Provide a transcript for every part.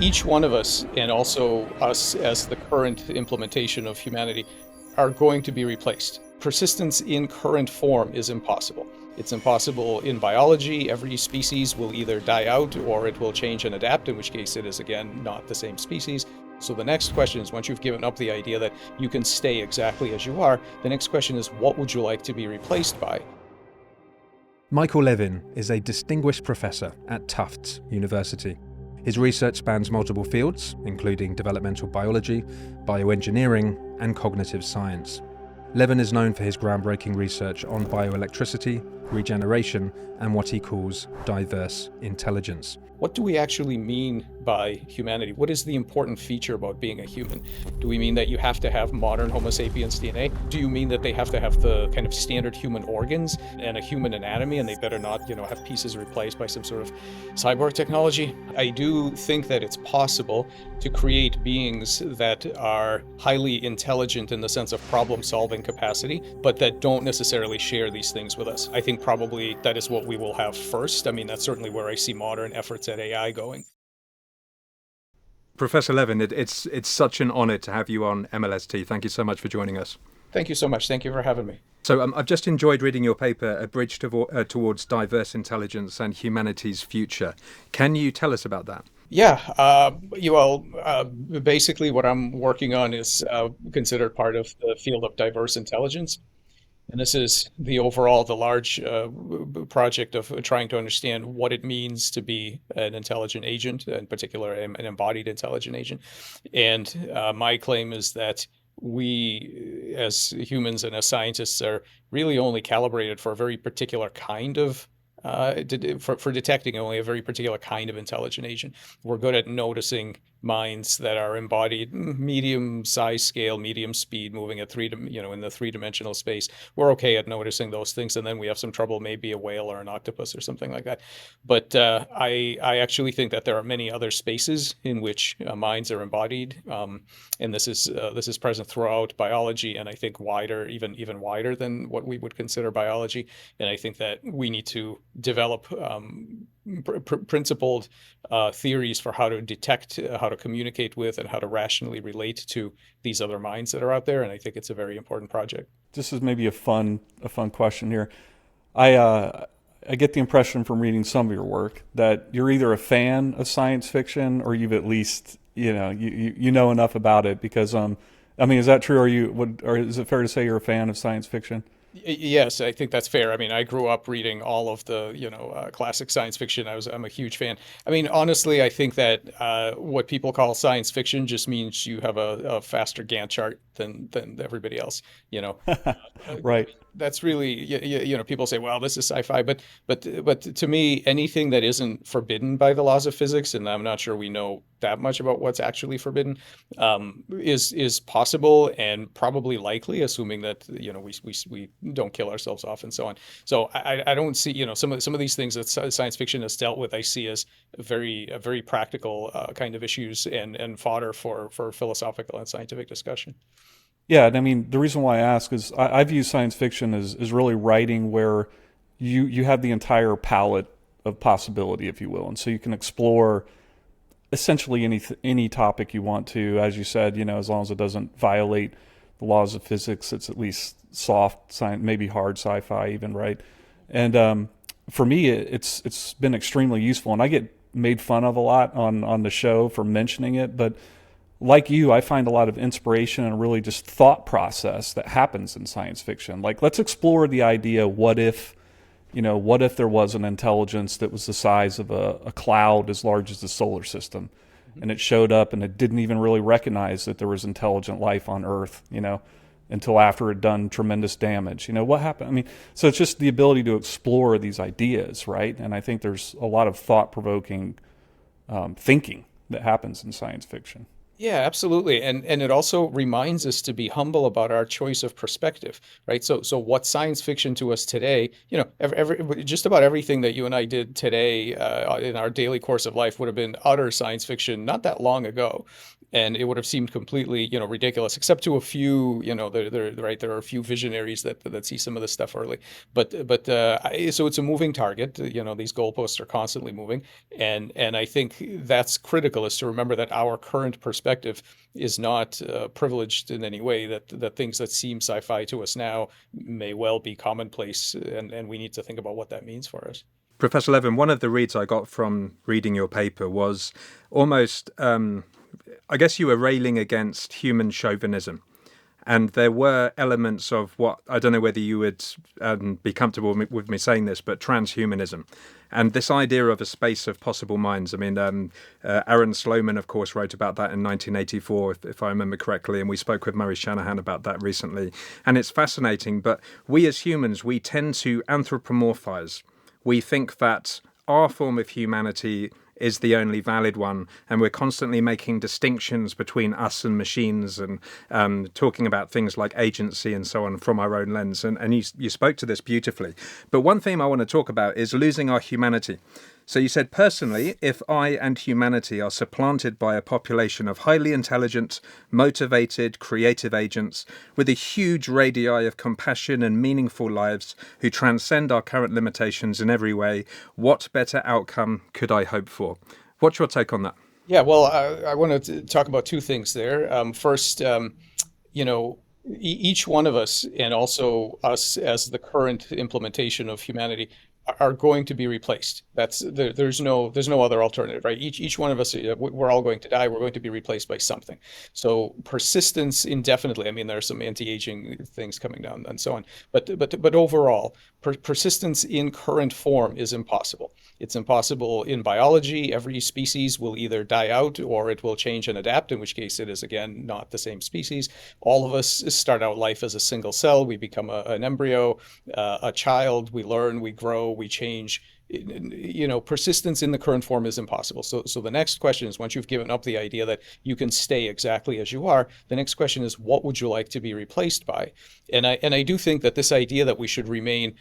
each one of us, and also us as the current implementation of humanity, are going to be replaced. Persistence in current form is impossible. It's impossible in biology. Every species will either die out or it will change and adapt, in which case it is, again, not the same species. So the next question is, once you've given up the idea that you can stay exactly as you are, the next question is, what would you like to be replaced by? Michael Levin is a distinguished professor at Tufts University. His research spans multiple fields, including developmental biology, bioengineering, and cognitive science. Levin is known for his groundbreaking research on bioelectricity, regeneration, and what he calls diverse intelligence. What do we actually mean by humanity? What is the important feature about being a human? Do we mean that you have to have modern Homo sapiens DNA? Do you mean that they have to have the kind of standard human organs and a human anatomy, and they better not, have pieces replaced by some sort of cyborg technology? I do think that it's possible to create beings that are highly intelligent in the sense of problem-solving capacity, but that don't necessarily share these things with us. I think probably that is what we will have first. I mean, that's certainly where I see modern efforts at AI going. Professor Levin, it's such an honor to have you on MLST. Thank you so much for joining us. Thank you so much. Thank you for having me. So I've just enjoyed reading your paper, A Bridge Towards Diverse Intelligence and Humanity's Future. Can you tell us about that? Yeah, basically what I'm working on is considered part of the field of diverse intelligence. And this is the large project of trying to understand what it means to be an intelligent agent, in particular, an embodied intelligent agent. And my claim is that we, as humans and as scientists, are really only calibrated for a very particular kind of for detecting only a very particular kind of intelligent agent. We're good at noticing minds that are embodied medium size scale, medium speed, moving at in the three-dimensional space. We're okay at noticing those things, and then we have some trouble, maybe a whale or an octopus or something like that. But I actually think that there are many other spaces in which minds are embodied, and this is present throughout biology, and I think even wider than what we would consider biology. And I think that we need to develop principled theories for how to detect, how to communicate with, and how to rationally relate to these other minds that are out there. And I think it's a very important project. This is maybe a fun question here. I get the impression from reading some of your work that you're either a fan of science fiction or you've at least you know enough about it, because is that true? Or is it fair to say you're a fan of science fiction? Yes, I think that's fair. I mean, I grew up reading all of the, classic science fiction. I'm a huge fan. I mean, honestly, I think that what people call science fiction just means you have a faster Gantt chart than everybody else, Right. That's really, people say, well, this is sci-fi, but to me, anything that isn't forbidden by the laws of physics, and I'm not sure we know that much about what's actually forbidden, is possible and probably likely, assuming that we don't kill ourselves off and so on. So I don't see some of these things that science fiction has dealt with. I see as very practical kind of issues and fodder for philosophical and scientific discussion. Yeah, and I mean, the reason why I ask is I view science fiction as really writing where you have the entire palette of possibility, if you will, and so you can explore essentially any topic you want to, as you said, as long as it doesn't violate the laws of physics. It's at least soft science, maybe hard sci-fi even, right? And for me, it's been extremely useful, and I get made fun of a lot on the show for mentioning it, but like you, I find a lot of inspiration and really just thought process that happens in science fiction. Like, let's explore the idea, what if there was an intelligence that was the size of a cloud as large as the solar system, and it showed up and it didn't even really recognize that there was intelligent life on Earth, until after it had done tremendous damage. What happened? I mean, so it's just the ability to explore these ideas, right? And I think there's a lot of thought-provoking thinking that happens in science fiction. Yeah, absolutely. And it also reminds us to be humble about our choice of perspective, right? So what science fiction to us today, just about everything that you and I did today in our daily course of life would have been utter science fiction not that long ago. and it would have seemed completely, ridiculous, except to a few, right, there are a few visionaries that see some of this stuff early. But so it's a moving target. These goalposts are constantly moving, and I think that's critical, is to remember that our current perspective is not privileged in any way. That things that seem sci-fi to us now may well be commonplace, and we need to think about what that means for us. Professor Levin, one of the reads I got from reading your paper was almost, I guess you were railing against human chauvinism. And there were elements of what, I don't know whether you would be comfortable with me saying this, but transhumanism. And this idea of a space of possible minds. I mean, Aaron Sloman, of course, wrote about that in 1984, if I remember correctly. And we spoke with Murray Shanahan about that recently. And it's fascinating. But we as humans, we tend to anthropomorphize. We think that our form of humanity is the only valid one, and we're constantly making distinctions between us and machines, and talking about things like agency and so on from our own lens. And you spoke to this beautifully. But one theme I want to talk about is losing our humanity. So you said, personally, if I and humanity are supplanted by a population of highly intelligent, motivated, creative agents with a huge radii of compassion and meaningful lives who transcend our current limitations in every way, what better outcome could I hope for? What's your take on that? Yeah, well, I want to talk about two things there. First, each one of us, and also us as the current implementation of humanity, are going to be replaced. There's no other alternative, right? Each one of us, we're all going to die. We're going to be replaced by something. So persistence indefinitely. I mean, there are some anti-aging things coming down and so on. But overall, persistence in current form is impossible. It's impossible in biology. Every species will either die out or it will change and adapt, in which case it is, again, not the same species. All of us start out life as a single cell. We become an embryo, a child. We learn, we grow, we change. Persistence in the current form is impossible. So the next question is, once you've given up the idea that you can stay exactly as you are, the next question is, what would you like to be replaced by? And I do think that this idea that we should remain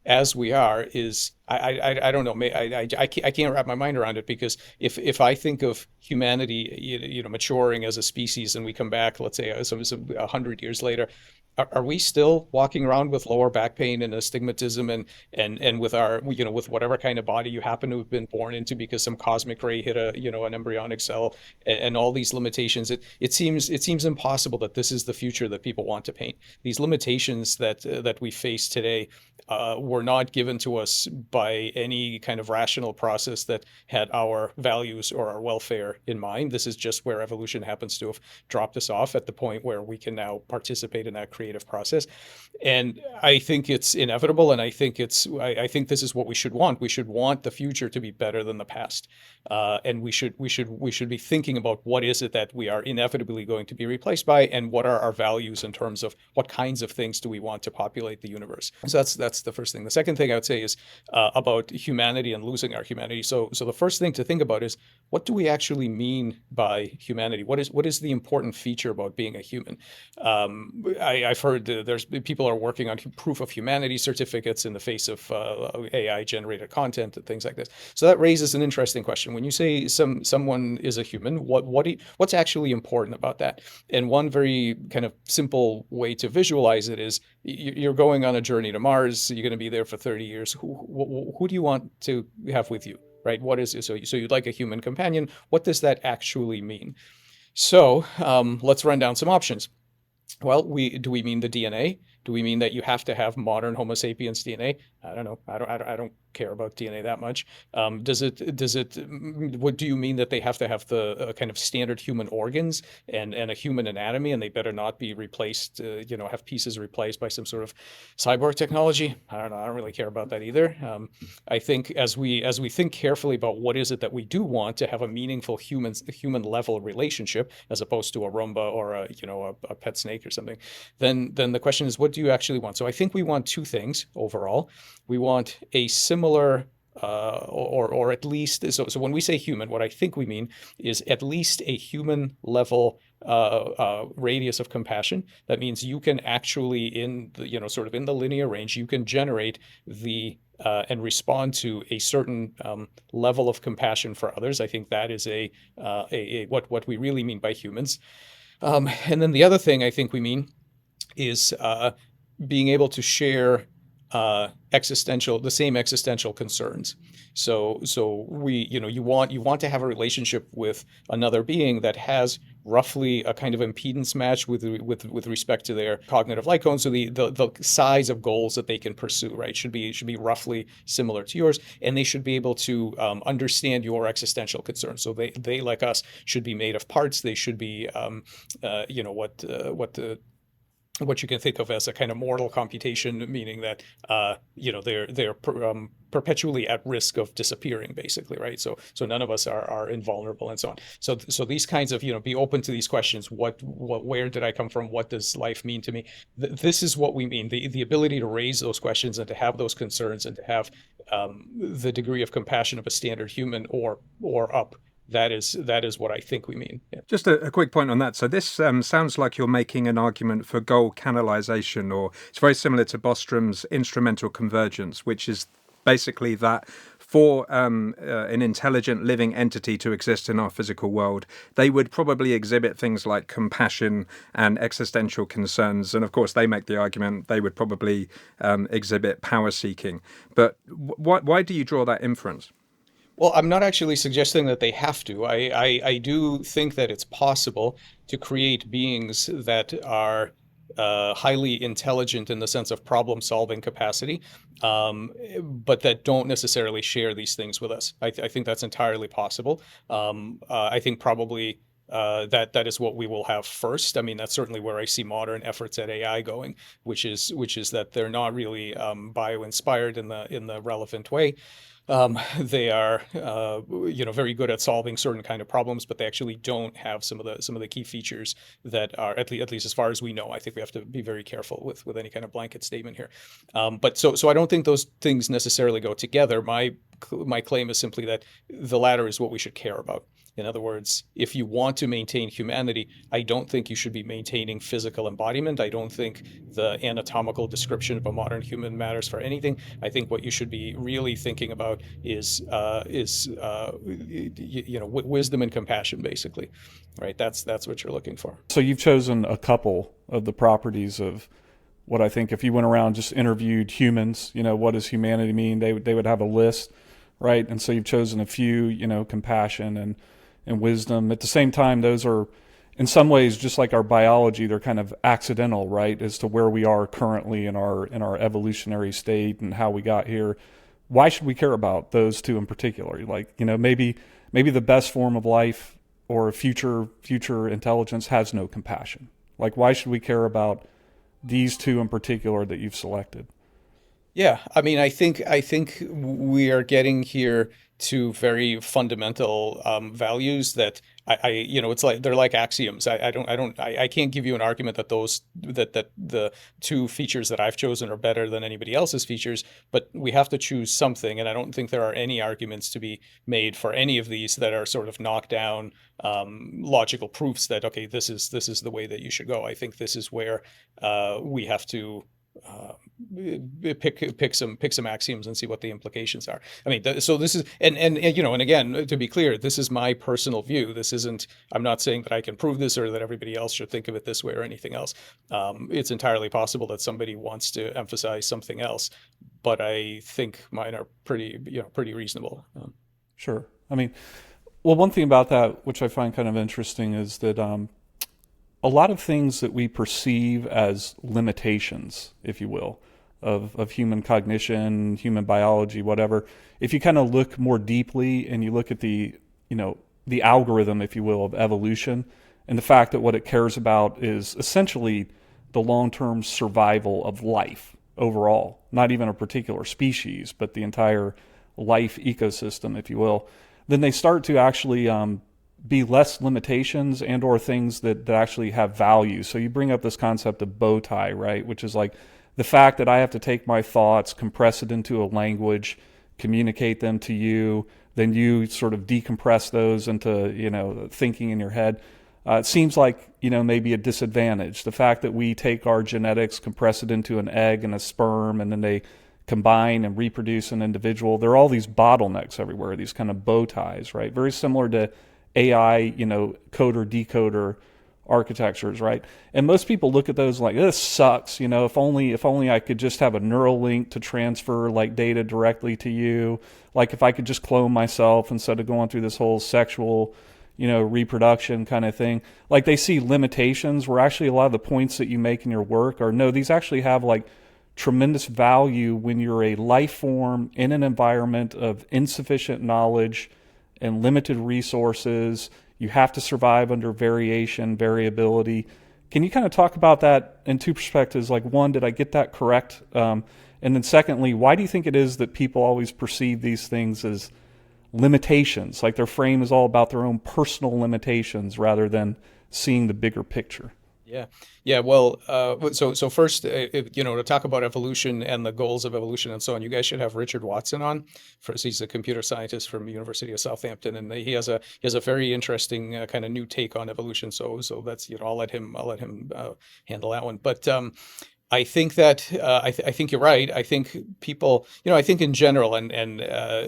as we are is, I don't know, I can't wrap my mind around it, because if I think of humanity, maturing as a species, and we come back, let's say, some 100 years later, are we still walking around with lower back pain and astigmatism, and with our, with whatever kind of body you happen to have been born into because some cosmic ray hit an embryonic cell, and all these limitations? It seems impossible that this is the future that people want to paint. These limitations that we face today were not given to us by any kind of rational process that had our values or our welfare in mind. This is just where evolution happens to have dropped us off at the point where we can now participate in that creative process. And I think it's inevitable, and I think this is what we should want. We should want the future to be better than the past, and we should be thinking about what is it that we are inevitably going to be replaced by, and what are our values in terms of what kinds of things do we want to populate the universe. So that's the first thing. The second thing I would say is about humanity and losing our humanity. So the first thing to think about is, what do we actually mean by humanity? What is the important feature about being a human? I've heard there's people are working on proof of humanity certificates in the face of AI generated content and things like this. So that raises an interesting question. When you say someone is a human, what's actually important about that? And one very kind of simple way to visualize it is, you're going on a journey to Mars. You're going to be there for 30 years. Who do you want to have with you, right? What is it? So you'd like a human companion. What does that actually mean? So let's run down some options. Well, do we mean the DNA? Do we mean that you have to have modern Homo sapiens DNA? I don't know. I don't care about DNA that much. What do you mean that they have to have the kind of standard human organs and a human anatomy, and they better not be replaced, have pieces replaced by some sort of cyborg technology? I don't know. I don't really care about that either. I think as we think carefully about what is it that we do want to have a meaningful human level relationship, as opposed to a Roomba or a pet snake or something, then the question is, what do you actually want? So I think we want two things overall. We want a similar or at least, so when we say human, what I think we mean is at least a human level radius of compassion. That means you can actually, in the, sort of in the linear range, you can generate the and respond to a certain level of compassion for others. I think that is what we really mean by humans. And then the other thing I think we mean is being able to share the same existential concerns. So you want to have a relationship with another being that has roughly a kind of impedance match with respect to their cognitive light cone. So the size of goals that they can pursue, right, should be roughly similar to yours, and they should be able to understand your existential concerns. So they like us should be made of parts. They should be what you can think of as a kind of mortal computation, meaning that they're perpetually at risk of disappearing, basically, right? So none of us are invulnerable and so on. So these kinds of be open to these questions. Where did I come from? What does life mean to me? This is what we mean. The ability to raise those questions and to have those concerns and to have the degree of compassion of a standard human or up. That is what I think we mean. Yeah. Just a quick point on that. So this sounds like you're making an argument for goal canalization, or it's very similar to Bostrom's instrumental convergence, which is basically that for an intelligent living entity to exist in our physical world, they would probably exhibit things like compassion and existential concerns. And of course, they make the argument they would probably exhibit power seeking. But why do you draw that inference? Well, I'm not actually suggesting that they have to. I do think that it's possible to create beings that are highly intelligent in the sense of problem-solving capacity, but that don't necessarily share these things with us. I think that's entirely possible. I think probably that is what we will have first. I mean, that's certainly where I see modern efforts at AI going, which is that they're not really bio-inspired in the relevant way. They are, very good at solving certain kind of problems, but they actually don't have some of the key features that are at least as far as we know. I think we have to be very careful with any kind of blanket statement here. But so I don't think those things necessarily go together. My claim is simply that the latter is what we should care about. In other words, if you want to maintain humanity, I don't think you should be maintaining physical embodiment. I don't think the anatomical description of a modern human matters for anything. I think what you should be really thinking about is wisdom and compassion, basically, right? That's what you're looking for. So you've chosen a couple of the properties of what I think if you went around just interviewed humans, what does humanity mean? They would have a list, right? And so you've chosen a few, compassion and wisdom. At the same time, those are in some ways just like our biology, they're kind of accidental, right, as to where we are currently in our evolutionary state and how we got here. Why should we care about those two in particular? Like, maybe the best form of life or future intelligence has no compassion. Like, why should we care about these two in particular that you've selected? Yeah, I mean, I think we are getting here to very fundamental values that it's like they're like axioms. I can't give you an argument that that the two features that I've chosen are better than anybody else's features, but we have to choose something, and I don't think there are any arguments to be made for any of these that are sort of knockdown logical proofs that okay, this is the way that you should go. I think this is where we have to pick some axioms and see what the implications are. I mean, so this is and again, to be clear, this is my personal view. This isn't. I'm not saying that I can prove this or that everybody else should think of it this way or anything else. It's entirely possible that somebody wants to emphasize something else, but I think mine are pretty reasonable. Sure. I mean, well, one thing about that which I find kind of interesting is that a lot of things that we perceive as limitations, if you will, of human cognition, human biology, whatever, if you kind of look more deeply and you look at the algorithm, if you will, of evolution, and the fact that what it cares about is essentially the long-term survival of life overall, not even a particular species, but the entire life ecosystem, if you will, then they start to actually be less limitations and or things that actually have value. So you bring up this concept of bow tie, right? Which is like the fact that I have to take my thoughts, compress it into a language, communicate them to you, then you sort of decompress those into, thinking in your head. It seems like, maybe a disadvantage. The fact that we take our genetics, compress it into an egg and a sperm, and then they combine and reproduce an individual. There are all these bottlenecks everywhere, these kind of bow ties, right? Very similar to AI, coder decoder architectures, right? And most people look at those like, this sucks, if only I could just have a neural link to transfer like data directly to you. Like if I could just clone myself instead of going through this whole sexual, reproduction kind of thing. Like they see limitations where actually a lot of the points that you make in your work are, no, these actually have like tremendous value when you're a life form in an environment of insufficient knowledge and limited resources. You have to survive under variation, variability. Can you kind of talk about that in two perspectives? Like, one, did I get that correct? And then secondly, why do you think it is that people always perceive these things as limitations? Like their frame is all about their own personal limitations rather than seeing the bigger picture. Yeah. Yeah. Well, so first, to talk about evolution and the goals of evolution and so on, you guys should have Richard Watson on. He's a computer scientist from the University of Southampton, and he has a very interesting kind of new take on evolution. So that's I'll let him handle that one. But I think that I think you're right. I think people, I think in general, and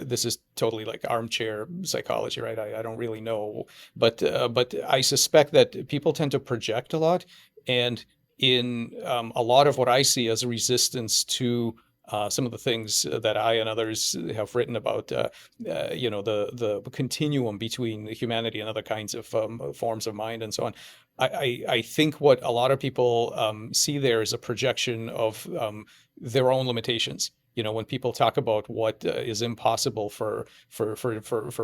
this is totally like armchair psychology, right? I don't really know, but I suspect that people tend to project a lot, and in a lot of what I see as a resistance to some of the things that I and others have written about, the continuum between humanity and other kinds of forms of mind and so on. I think what a lot of people see there is a projection of their own limitations. When people talk about what is impossible for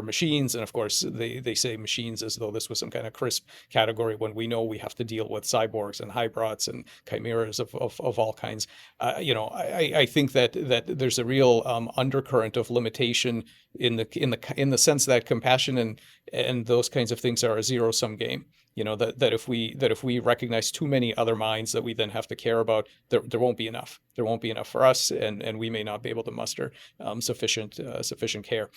machines, and of course they say machines as though this was some kind of crisp category, when we know we have to deal with cyborgs and hybrids and chimeras of all kinds. I think that there's a real undercurrent of limitation in the sense that compassion and those kinds of things are a zero-sum game. That if we recognize too many other minds that we then have to care about, there won't be enough. There won't be enough for us, and we may not be able to muster sufficient care.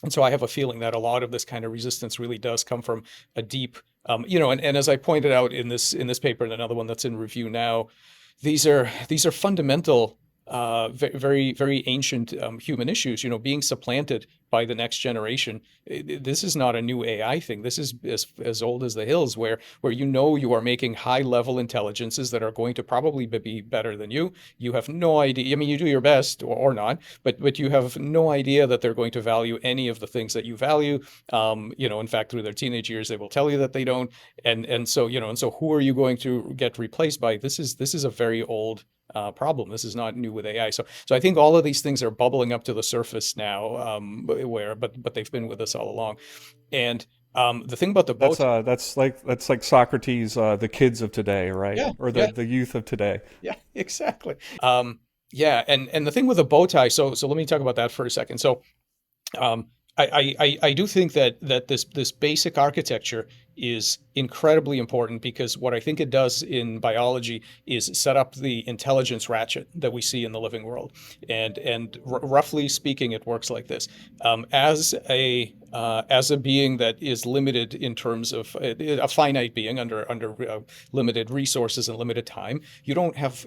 And so I have a feeling that a lot of this kind of resistance really does come from a deep, and as I pointed out in this paper and another one that's in review now, these are fundamental, very, very ancient human issues, being supplanted by the next generation. This is not a new AI thing. This is as old as the hills, where you are making high level intelligences that are going to probably be better than you. You have no idea. I mean, you do your best or not, but you have no idea that they're going to value any of the things that you value. In fact, through their teenage years, they will tell you that they don't. And so who are you going to get replaced by? This is a very old problem. This is not new with AI. So I think all of these things are bubbling up to the surface now, but they've been with us all along. And the thing about the boat, That's like Socrates, the kids of today, right? yeah, Or yeah, the youth of today. yeah, exactly. Yeah, and the thing with the bow tie. So let me talk about that for a second. So um, I do think that this basic architecture is incredibly important, because what I think it does in biology is set up the intelligence ratchet that we see in the living world. And roughly speaking, it works like this: as a being that is limited in terms of a finite being under limited resources and limited time, you don't have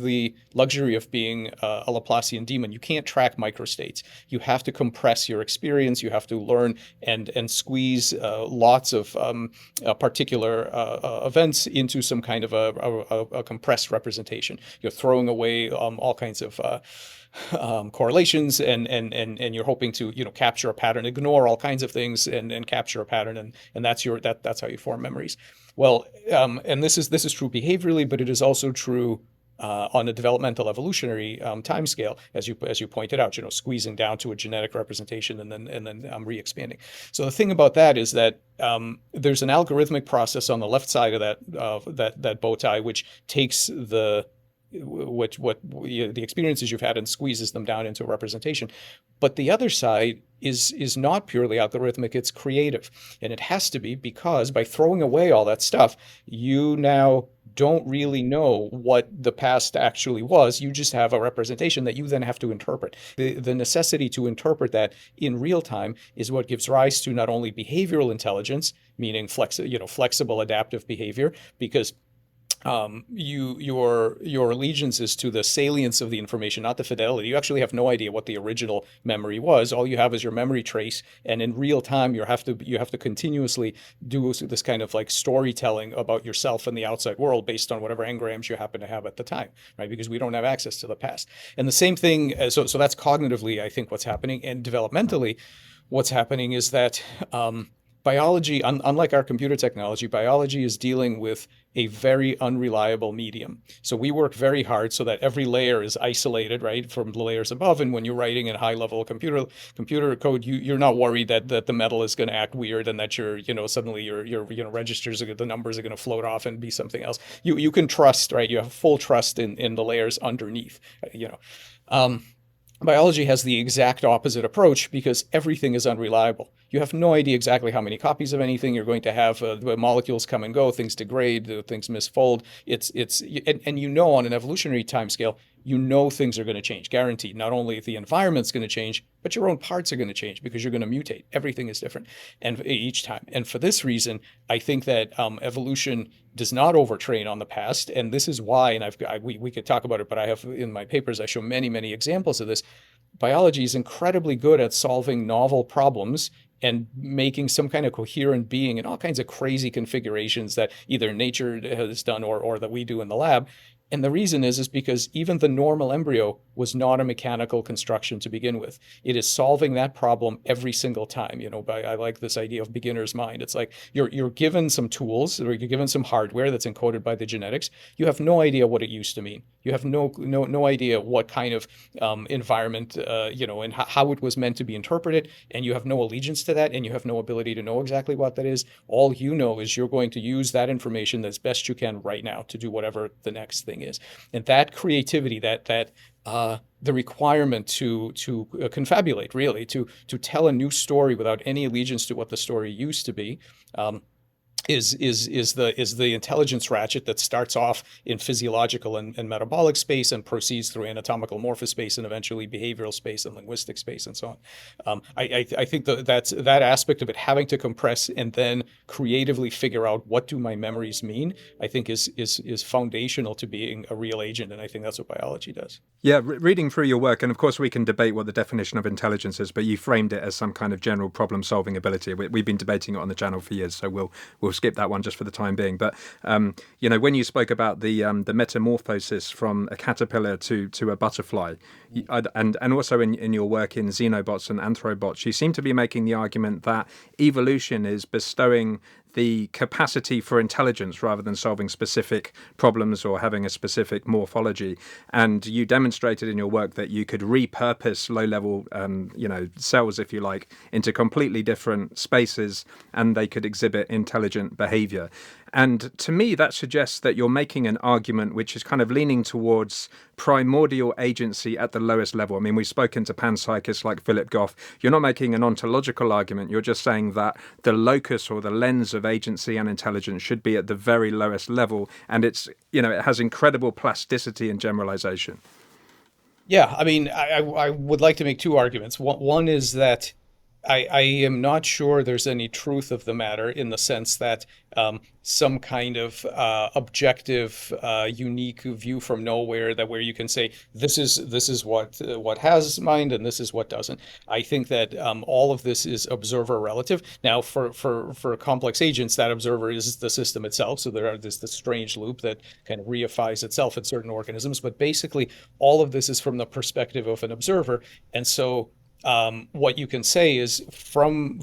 the luxury of being a Laplacian demon. You can't track microstates. You have to compress your experience. You have to learn and squeeze lots of particular events into some kind of a compressed representation. You're throwing away all kinds of correlations, and you're hoping to capture a pattern, ignore all kinds of things, and capture a pattern, and that's how you form memories. Well, and this is true behaviorally, but it is also true on a developmental evolutionary timescale, as you pointed out, squeezing down to a genetic representation and then re-expanding. So the thing about that is that there's an algorithmic process on the left side of that bow tie, which takes the experiences you've had and squeezes them down into a representation. But the other side is not purely algorithmic, it's creative. And it has to be, because by throwing away all that stuff, you now don't really know what the past actually was. You just have a representation that you then have to interpret. The necessity to interpret that in real time is what gives rise to not only behavioral intelligence, meaning flexible adaptive behavior, because your allegiance is to the salience of the information, not the fidelity. You actually have no idea what the original memory was. All you have is your memory trace, and in real time, you have to continuously do this kind of like storytelling about yourself and the outside world based on whatever engrams you happen to have at the time, right? Because we don't have access to the past. And the same thing. So that's cognitively, I think, what's happening, and developmentally, what's happening is that biology, unlike our computer technology, biology is dealing with a very unreliable medium. So we work very hard so that every layer is isolated, right, from the layers above. And when you're writing in high level computer code, you're not worried that the metal is going to act weird and that suddenly your registers, the numbers are going to float off and be something else. You can trust, right? You have full trust in the layers underneath, Biology has the exact opposite approach because everything is unreliable. You have no idea exactly how many copies of anything you're going to have. Molecules come and go, things degrade, things misfold. And on an evolutionary timescale, things are going to change, guaranteed. Not only the environment's going to change, but your own parts are going to change because you're going to mutate. Everything is different, and each time. And for this reason, I think that evolution does not overtrain on the past, and this is why. And we could talk about it, but I have in my papers I show many examples of this. Biology is incredibly good at solving novel problems and making some kind of coherent being in all kinds of crazy configurations that either nature has done or that we do in the lab. And the reason is because even the normal embryo was not a mechanical construction to begin with. It is solving that problem every single time. I like this idea of beginner's mind. It's like you're given some tools, or you're given some hardware that's encoded by the genetics. You have no idea what it used to mean. You have no idea what kind of environment, and how it was meant to be interpreted. And you have no allegiance to that, and you have no ability to know exactly what that is. All you know is you're going to use that information as best you can right now to do whatever the next thing is. And that creativity, the requirement to confabulate, really, to tell a new story without any allegiance to what the story used to be, is the intelligence ratchet that starts off in physiological and metabolic space and proceeds through anatomical morphospace and eventually behavioral space and linguistic space and so on. I think that aspect of it, having to compress and then creatively figure out what do my memories mean, I think is foundational to being a real agent, and I think that's what biology does. Yeah, reading through your work, and of course we can debate what the definition of intelligence is, but you framed it as some kind of general problem-solving ability. We've been debating it on the channel for years, so we'll skip that one just for the time being. But when you spoke about the metamorphosis from a caterpillar to a butterfly, and also in your work in xenobots and anthrobots, you seem to be making the argument that evolution is bestowing the capacity for intelligence rather than solving specific problems or having a specific morphology. And you demonstrated in your work that you could repurpose low-level, cells, if you like, into completely different spaces, and they could exhibit intelligent behavior. And to me, that suggests that you're making an argument which is kind of leaning towards primordial agency at the lowest level. I mean, we've spoken to panpsychists like Philip Goff. You're not making an ontological argument. You're just saying that the locus or the lens of agency and intelligence should be at the very lowest level. And it has incredible plasticity and generalization. Yeah, I mean, I would like to make two arguments. One is that I am not sure there's any truth of the matter in the sense that some kind of objective, unique view from nowhere where you can say this is what has mind and this is what doesn't. I think that all of this is observer relative. Now, for complex agents, that observer is the system itself. So there's this strange loop that kind of reifies itself in certain organisms. But basically, all of this is from the perspective of an observer, and so. What you can say is from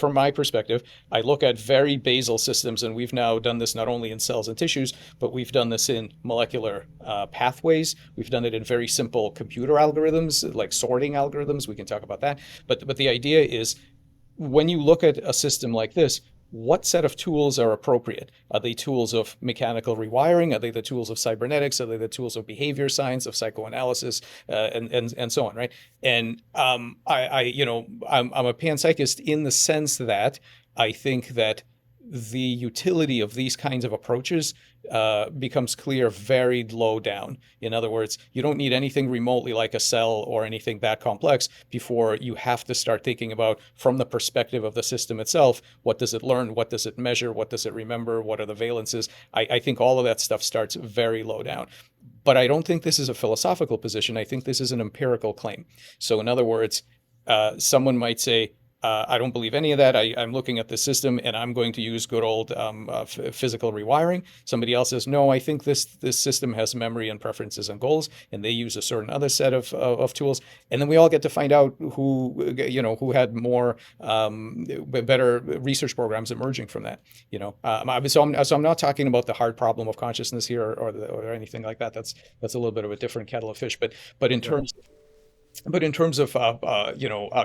my perspective, I look at very basal systems, and we've now done this not only in cells and tissues, but we've done this in molecular pathways. We've done it in very simple computer algorithms, like sorting algorithms. We can talk about that. But the idea is, when you look at a system like this, what set of tools are appropriate? Are they tools of mechanical rewiring? Are they the tools of cybernetics? Are they the tools of behavior science, of psychoanalysis, and so on, right? And I'm a panpsychist in the sense that I think that the utility of these kinds of approaches becomes clear very low down. In other words, you don't need anything remotely like a cell or anything that complex before you have to start thinking about, from the perspective of the system itself, what does it learn? What does it measure? What does it remember? What are the valences? I think all of that stuff starts very low down. But I don't think this is a philosophical position. I think this is an empirical claim. So, in other words, someone might say, I don't believe any of that. I'm looking at the system and I'm going to use good old physical rewiring. Somebody else says, no, I think this system has memory and preferences and goals, and they use a certain other set of tools. And then we all get to find out who had more better research programs emerging from that. So I'm not talking about the hard problem of consciousness here or anything like that. That's a little bit of a different kettle of fish. But in terms of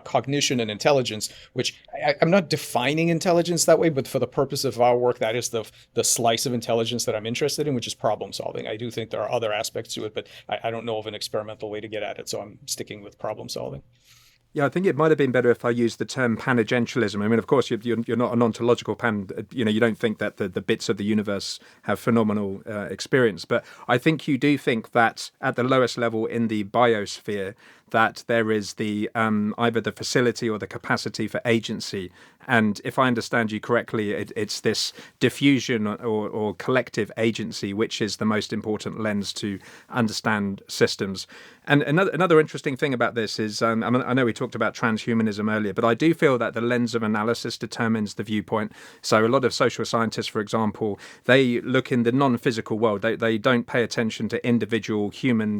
cognition and intelligence, which I'm not defining intelligence that way, but for the purpose of our work, that is the slice of intelligence that I'm interested in, which is problem solving. I do think there are other aspects to it, but I don't know of an experimental way to get at it, so I'm sticking with problem solving. Yeah, I think it might have been better if I used the term panagentialism. I mean, of course, you're not an ontological pan. You don't think that the bits of the universe have phenomenal experience, but I think you do think that at the lowest level in the biosphere, that there is the either the facility or the capacity for agency. And if I understand you correctly, it's this diffusion or collective agency, which is the most important lens to understand systems. And another interesting thing about this is, I know we talked about transhumanism earlier, but I do feel that the lens of analysis determines the viewpoint. So a lot of social scientists, for example, they look in the non-physical world. They don't pay attention to individual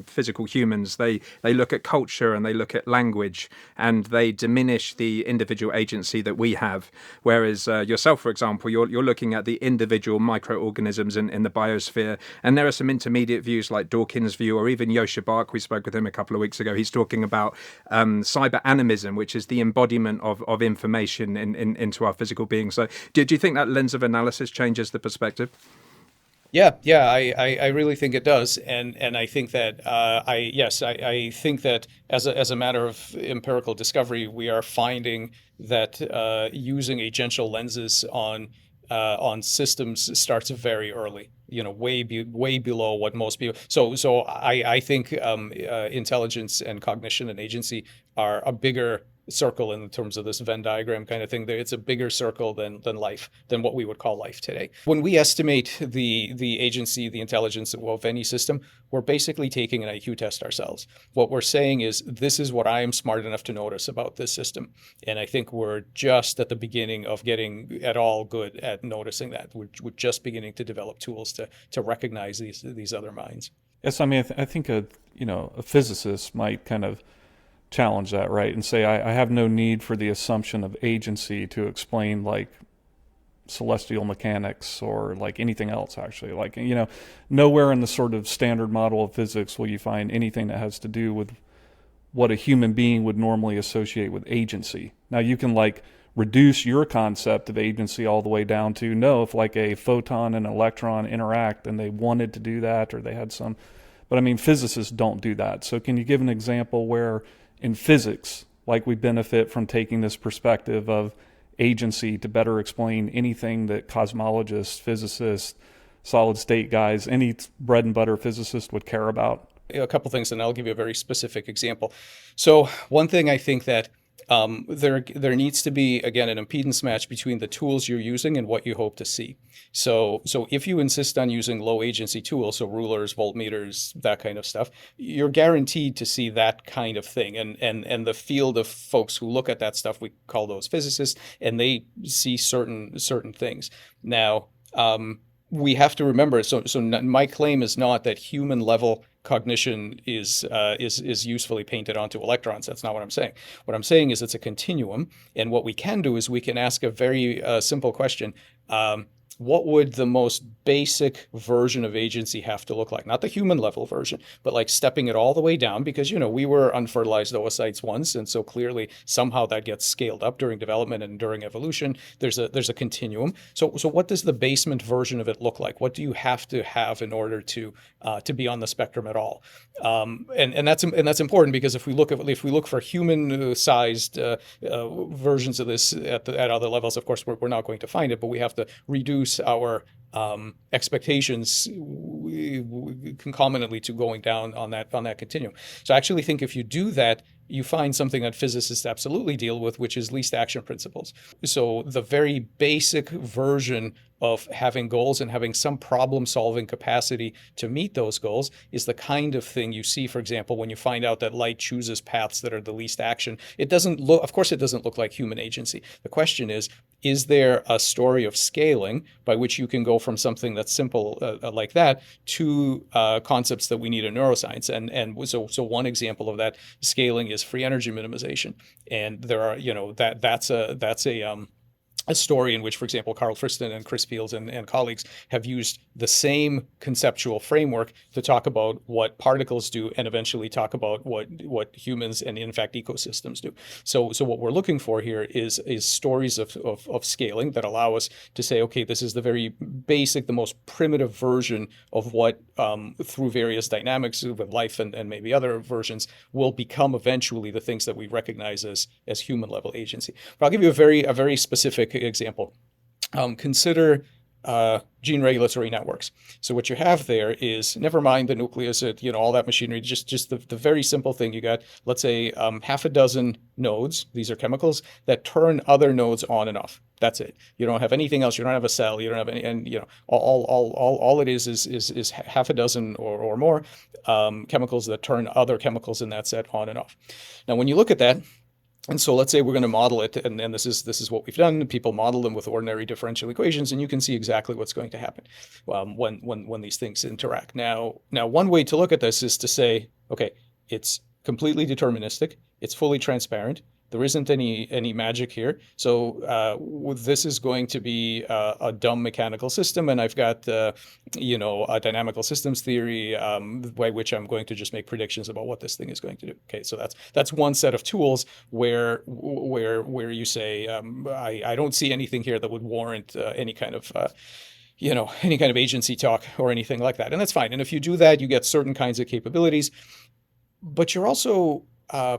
physical humans. They look at culture and they look at language, and they diminish the individual agency that we have. Whereas yourself, for example, you're looking at the individual microorganisms in the biosphere, and there are some intermediate views like Dawkins' view, or even Yosha Bark. We spoke with him a couple of weeks ago. He's talking about cyber animism, which is the embodiment of information into our physical being. So do you think that lens of analysis changes the perspective? Yeah, I really think it does, and I think that I think that as a matter of empirical discovery, we are finding that using agential lenses on systems starts very early. Way below what most people. So I think intelligence and cognition and agency are a bigger circle in terms of this Venn diagram kind of thing. It's a bigger circle than life, than what we would call life today. When we estimate the agency, the intelligence of any system, we're basically taking an IQ test ourselves. What we're saying is, this is what I am smart enough to notice about this system. And I think we're just at the beginning of getting at all good at noticing that. We're just beginning to develop tools to recognize these other minds. Yes, I mean, I think a physicist might kind of challenge that, right? And say, I have no need for the assumption of agency to explain like celestial mechanics or like anything else, actually. Like, nowhere in the sort of standard model of physics will you find anything that has to do with what a human being would normally associate with agency. Now, you can like reduce your concept of agency all the way down to, no, if like a photon and an electron interact and they wanted to do that, or they had some, but I mean, physicists don't do that. So can you give an example where in physics, like, we benefit from taking this perspective of agency to better explain anything that cosmologists, physicists, solid state guys, any bread and butter physicist would care about? A couple things, and I'll give you a very specific example. So one thing, I think that there needs to be, again, an impedance match between the tools you're using and what you hope to see. So if you insist on using low agency tools, so rulers, voltmeters, that kind of stuff, you're guaranteed to see that kind of thing. And the field of folks who look at that stuff, we call those physicists, and they see certain things. Now, we have to remember, so my claim is not that human level cognition is usefully painted onto electrons. That's not what I'm saying. What I'm saying is it's a continuum, and what we can do is we can ask a very simple question. what would the most basic version of agency have to look like? Not the human level version, but like stepping it all the way down, because, we were unfertilized oocytes once. And so clearly somehow that gets scaled up during development and during evolution. There's a continuum. So what does the basement version of it look like? What do you have to have in order to be on the spectrum at all? And that's important, because if we look for human sized versions of this at other levels, of course we're not going to find it, but we have to reduce our expectations concomitantly to going down on that continuum. So I actually think if you do that, you find something that physicists absolutely deal with, which is least action principles. So the very basic version of having goals and having some problem solving capacity to meet those goals is the kind of thing you see, for example, when you find out that light chooses paths that are the least action. Of course, it doesn't look like human agency. The question is there a story of scaling by which you can go from something that's simple like that to concepts that we need in neuroscience? And so one example of that scaling is free energy minimization. And there are, that's a story in which, for example, Carl Friston and Chris Fields and colleagues have used the same conceptual framework to talk about what particles do and eventually talk about what humans and, in fact, ecosystems do. So what we're looking for here is stories of scaling that allow us to say, okay, this is the very basic, the most primitive version of what, through various dynamics with life and maybe other versions, will become eventually the things that we recognize as human level agency. But I'll give you a very specific example. Consider gene regulatory networks. So what you have there is, never mind the nucleus, all that machinery, just the very simple thing. You got, let's say, half a dozen nodes. These are chemicals that turn other nodes on and off. That's it. You don't have anything else. You don't have a cell. You don't have any, and all it is half a dozen or more chemicals that turn other chemicals in that set on and off. Now, when you look at that, and so let's say we're going to model it, and this is what we've done. People model them with ordinary differential equations, and you can see exactly what's going to happen when these things interact. Now, one way to look at this is to say, okay, it's completely deterministic. It's fully transparent. There isn't any magic here. So this is going to be a dumb mechanical system, and I've got a dynamical systems theory by which I'm going to just make predictions about what this thing is going to do. Okay, so that's one set of tools where you say I don't see anything here that would warrant any kind of agency talk or anything like that, and that's fine. And if you do that, you get certain kinds of capabilities, but you're also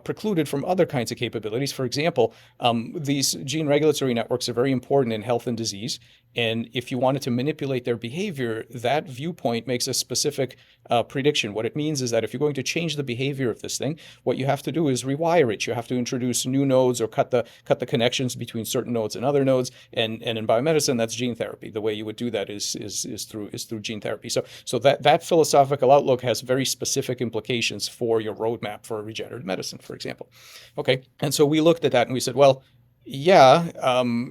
precluded from other kinds of capabilities. For example, these gene regulatory networks are very important in health and disease. And if you wanted to manipulate their behavior, that viewpoint makes a specific prediction. What it means is that if you're going to change the behavior of this thing, what you have to do is rewire it. You have to introduce new nodes or cut the connections between certain nodes and other nodes. And in biomedicine, that's gene therapy. The way you would do that is through gene therapy. So that philosophical outlook has very specific implications for your roadmap for regenerative medicine, for example. Okay, and so we looked at that and we said, well, yeah,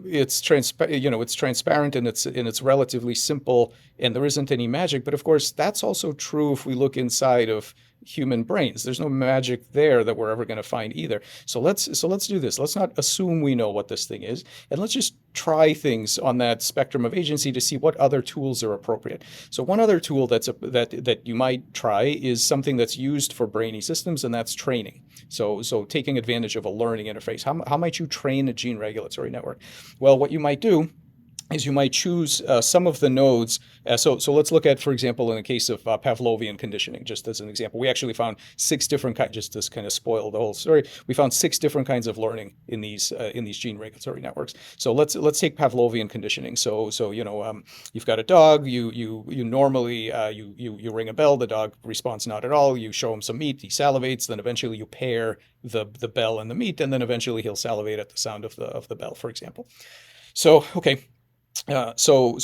it's transparent and it's relatively simple, and there isn't any magic. But of course, that's also true if we look inside of human brains. There's no magic there that we're ever going to find either. So let's do this. Let's not assume we know what this thing is, and let's just try things on that spectrum of agency to see what other tools are appropriate. So one other tool that you might try is something that's used for brainy systems, and that's training. So taking advantage of a learning interface. How might you train a gene regulatory network? Well, what you might do is you might choose some of the nodes. So let's look at, for example, in the case of Pavlovian conditioning, just as an example. We actually found 6 different kinds, just to kind of spoil the whole story. We found 6 different kinds of learning in these gene regulatory networks. So let's take Pavlovian conditioning. So you've got a dog. You normally you ring a bell. The dog responds not at all. You show him some meat. He salivates. Then eventually you pair the bell and the meat, and then eventually he'll salivate at the sound of the bell, for example. So okay. So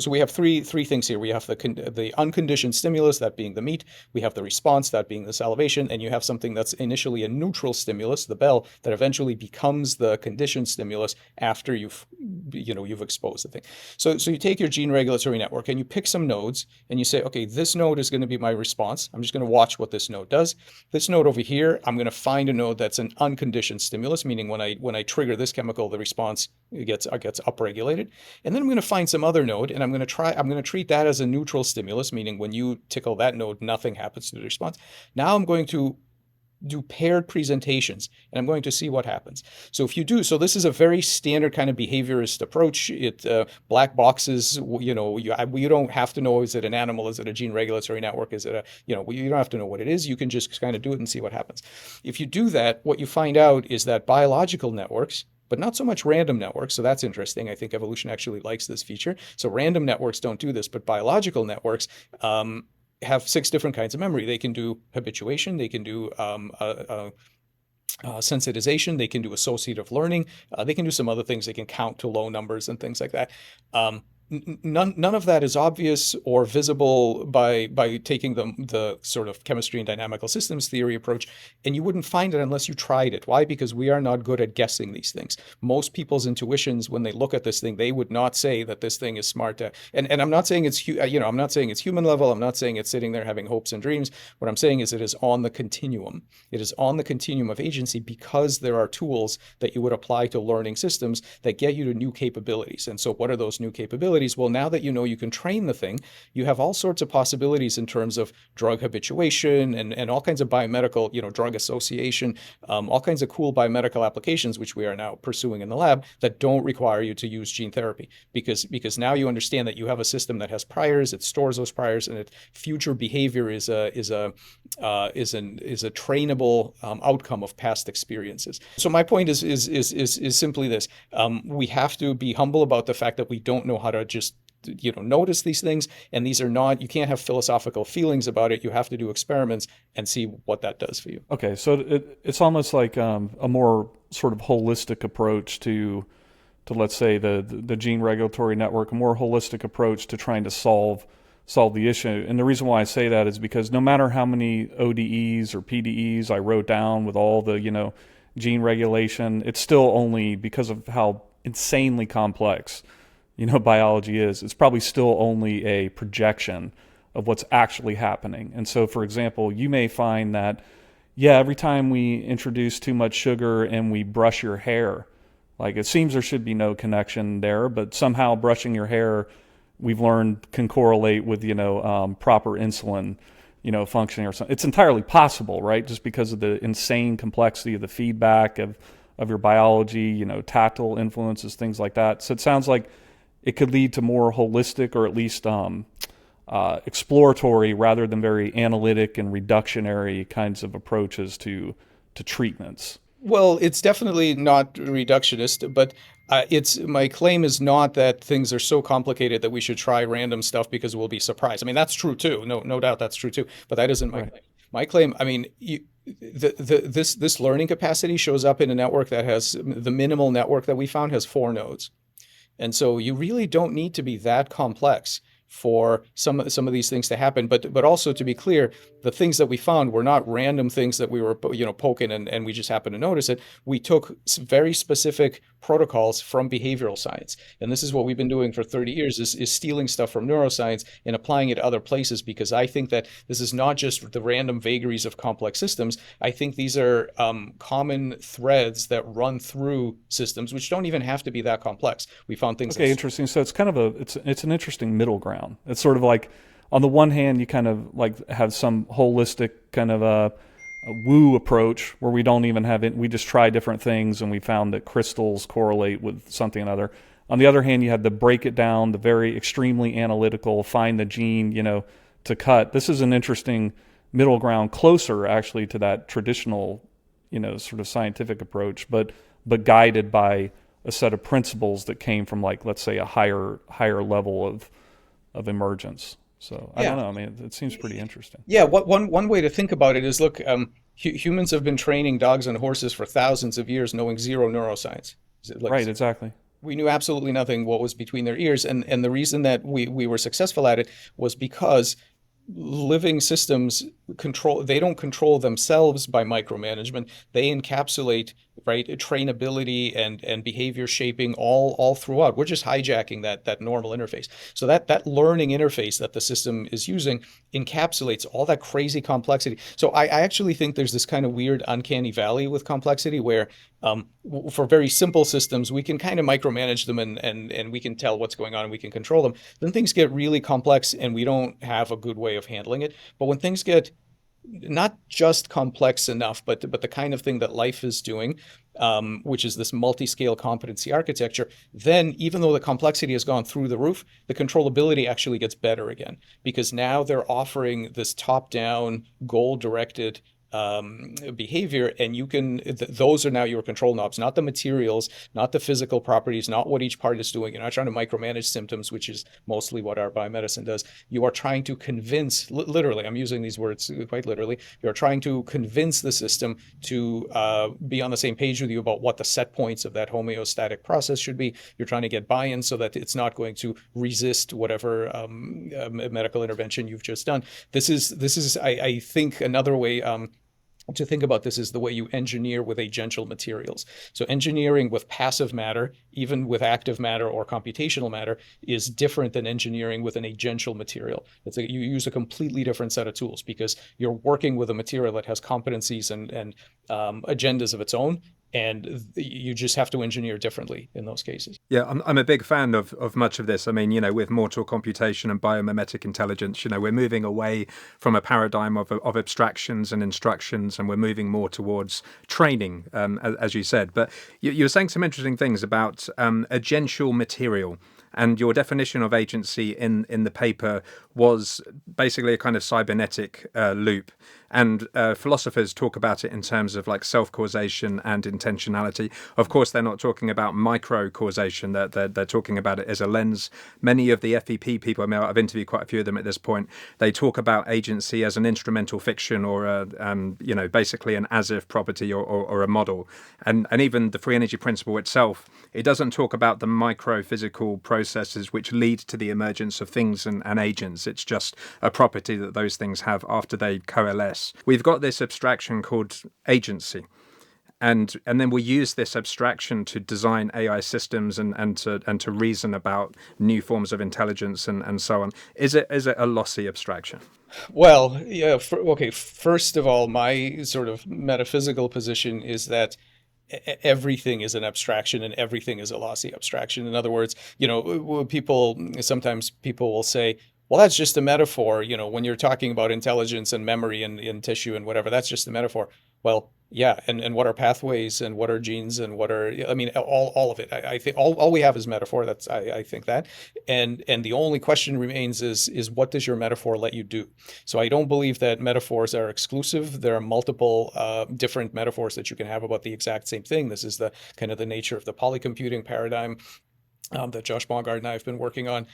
we have three things here. We have the unconditioned stimulus, that being the meat. We have the response, that being the salivation, and you have something that's initially a neutral stimulus, the bell, that eventually becomes the conditioned stimulus after you've exposed the thing. So you take your gene regulatory network and you pick some nodes and you say, okay, this node is going to be my response. I'm just going to watch what this node does. This node over here, I'm going to find a node that's an unconditioned stimulus, meaning when I trigger this chemical, the response gets upregulated, and then I'm going to find some other node, and I'm going to treat that as a neutral stimulus, meaning when you tickle that node, nothing happens to the response. Now I'm going to do paired presentations, and I'm going to see what happens. So if you do, so this is a very standard kind of behaviorist approach. Black boxes, you don't have to know, is it an animal, is it a gene regulatory network, is it you don't have to know what it is. You can just kind of do it and see what happens. If you do that, what you find out is that biological networks, but not so much random networks. So that's interesting. I think evolution actually likes this feature. So random networks don't do this, but biological networks have 6 different kinds of memory. They can do habituation, they can do sensitization, they can do associative learning, they can do some other things. They can count to low numbers and things like that. None of that is obvious or visible by taking the sort of chemistry and dynamical systems theory approach, and you wouldn't find it unless you tried it. Why? Because we are not good at guessing these things. Most people's intuitions, when they look at this thing, they would not say that this thing is smart. And I'm not saying I'm not saying it's human level. I'm not saying it's sitting there having hopes and dreams. What I'm saying is it is on the continuum. It is on the continuum of agency because there are tools that you would apply to learning systems that get you to new capabilities. And so what are those new capabilities? Well, now that you know you can train the thing, you have all sorts of possibilities in terms of drug habituation and all kinds of biomedical, drug association, all kinds of cool biomedical applications, which we are now pursuing in the lab, that don't require you to use gene therapy, because now you understand that you have a system that has priors, it stores those priors, and future behavior is a trainable outcome of past experiences. So my point is simply this: we have to be humble about the fact that we don't know how to just notice these things, and these are not, you can't have philosophical feelings about it. You have to do experiments and see what that does for you. Okay, so it's almost like a more sort of holistic approach to let's say the gene regulatory network, a more holistic approach to trying to solve the issue. And the reason why I say that is because no matter how many ODEs or PDEs I wrote down with all the gene regulation, it's still only, because of how insanely complex biology is, it's probably still only a projection of what's actually happening. And so, for example, you may find that, every time we introduce too much sugar and we brush your hair, like it seems there should be no connection there, but somehow brushing your hair, we've learned, can correlate with, proper insulin, functioning or something. It's entirely possible, right? Just because of the insane complexity of the feedback of your biology, tactile influences, things like that. So it sounds like it could lead to more holistic, or at least exploratory, rather than very analytic and reductionary kinds of approaches to treatments. Well, it's definitely not reductionist, but my claim is not that things are so complicated that we should try random stuff because we'll be surprised. I mean, that's true too. No doubt that's true too. But that isn't my claim. My claim, I mean, this learning capacity shows up in a network that has, the minimal network that we found has 4 nodes. And so you really don't need to be that complex for some of these things to happen. But also, to be clear, the things that we found were not random things that we were poking and we just happened to notice it. We took very specific protocols from behavioral science, and this is what we've been doing for 30 years: is stealing stuff from neuroscience and applying it to other places, because I think that this is not just the random vagaries of complex systems. I think these are common threads that run through systems which don't even have to be that complex. We found things. Okay, interesting. So it's kind of it's an interesting middle ground. It's sort of like, on the one hand, you kind of like have some holistic kind of a woo approach where we don't even have it. We just try different things and we found that crystals correlate with something or another. On the other hand, you have the break it down, the very extremely analytical, find the gene, to cut. This is an interesting middle ground, closer actually to that traditional, sort of scientific approach, but guided by a set of principles that came from, like, let's say, a higher level of emergence. So I don't know. I mean, it seems pretty interesting. Yeah, one way to think about it is, look, humans have been training dogs and horses for thousands of years, knowing zero neuroscience. Right, exactly. We knew absolutely nothing what was between their ears, and the reason that we were successful at it was because living systems they don't control themselves by micromanagement. They encapsulate, right, trainability and behavior shaping all throughout. We're just hijacking that normal interface. So that learning interface that the system is using encapsulates all that crazy complexity. So I actually think there's this kind of weird uncanny valley with complexity where For very simple systems, we can kind of micromanage them and we can tell what's going on and we can control them. Then things get really complex and we don't have a good way of handling it. But when things get not just complex enough, but the kind of thing that life is doing, which is this multi-scale competency architecture, then even though the complexity has gone through the roof, the controllability actually gets better again because now they're offering this top-down, goal-directed behavior, and you can those are now your control knobs, not the materials, not the physical properties, not what each part is doing. You're not trying to micromanage symptoms, which is mostly what our biomedicine does. You are trying to convince, literally, I'm using these words quite literally, you're trying to convince the system to be on the same page with you about what the set points of that homeostatic process should be. You're trying to get buy-in so that it's not going to resist whatever medical intervention you've just done. This is I think another way to think about this is the way you engineer with agential materials. So engineering with passive matter, even with active matter or computational matter, is different than engineering with an agential material. You use a completely different set of tools because you're working with a material that has competencies and agendas of its own, and you just have to engineer differently in those cases. Yeah, I'm a big fan of much of this. I mean, with mortal computation and biomimetic intelligence, we're moving away from a paradigm of abstractions and instructions, and we're moving more towards training, as you said. But you were saying some interesting things about agential material. And your definition of agency in the paper was basically a kind of cybernetic loop. And philosophers talk about it in terms of like self-causation and intentionality. Of course, they're not talking about micro-causation. They're talking about it as a lens. Many of the FEP people, I mean, I've interviewed quite a few of them at this point, they talk about agency as an instrumental fiction or, basically an as-if property or a model. And even the free energy principle itself, it doesn't talk about the micro-physical processes which lead to the emergence of things and agents. It's just a property that those things have after they coalesce. We've got this abstraction called agency. And then we use this abstraction to design AI systems and to reason about new forms of intelligence and so on. Is it a lossy abstraction? Well, yeah. Okay. First of all, my sort of metaphysical position is that everything is an abstraction and everything is a lossy abstraction. In other words, sometimes people will say, well, that's just a metaphor. When you're talking about intelligence and memory and in tissue and whatever, that's just a metaphor. Well, yeah. And what are pathways and what are genes and I mean, all of it. I think all we have is metaphor. I think that. And the only question remains is what does your metaphor let you do? So I don't believe that metaphors are exclusive. There are multiple different metaphors that you can have about the exact same thing. This is the kind of the nature of the polycomputing paradigm that Josh Bongard and I have been working on.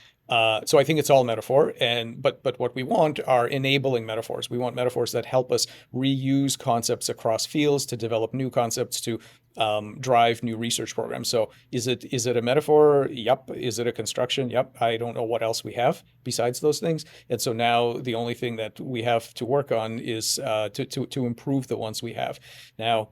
So I think it's all metaphor, but what we want are enabling metaphors. We want metaphors that help us reuse concepts across fields to develop new concepts to drive new research programs. So is it a metaphor? Yep. Is it a construction? Yep. I don't know what else we have besides those things. And so now the only thing that we have to work on is to improve the ones we have. Now,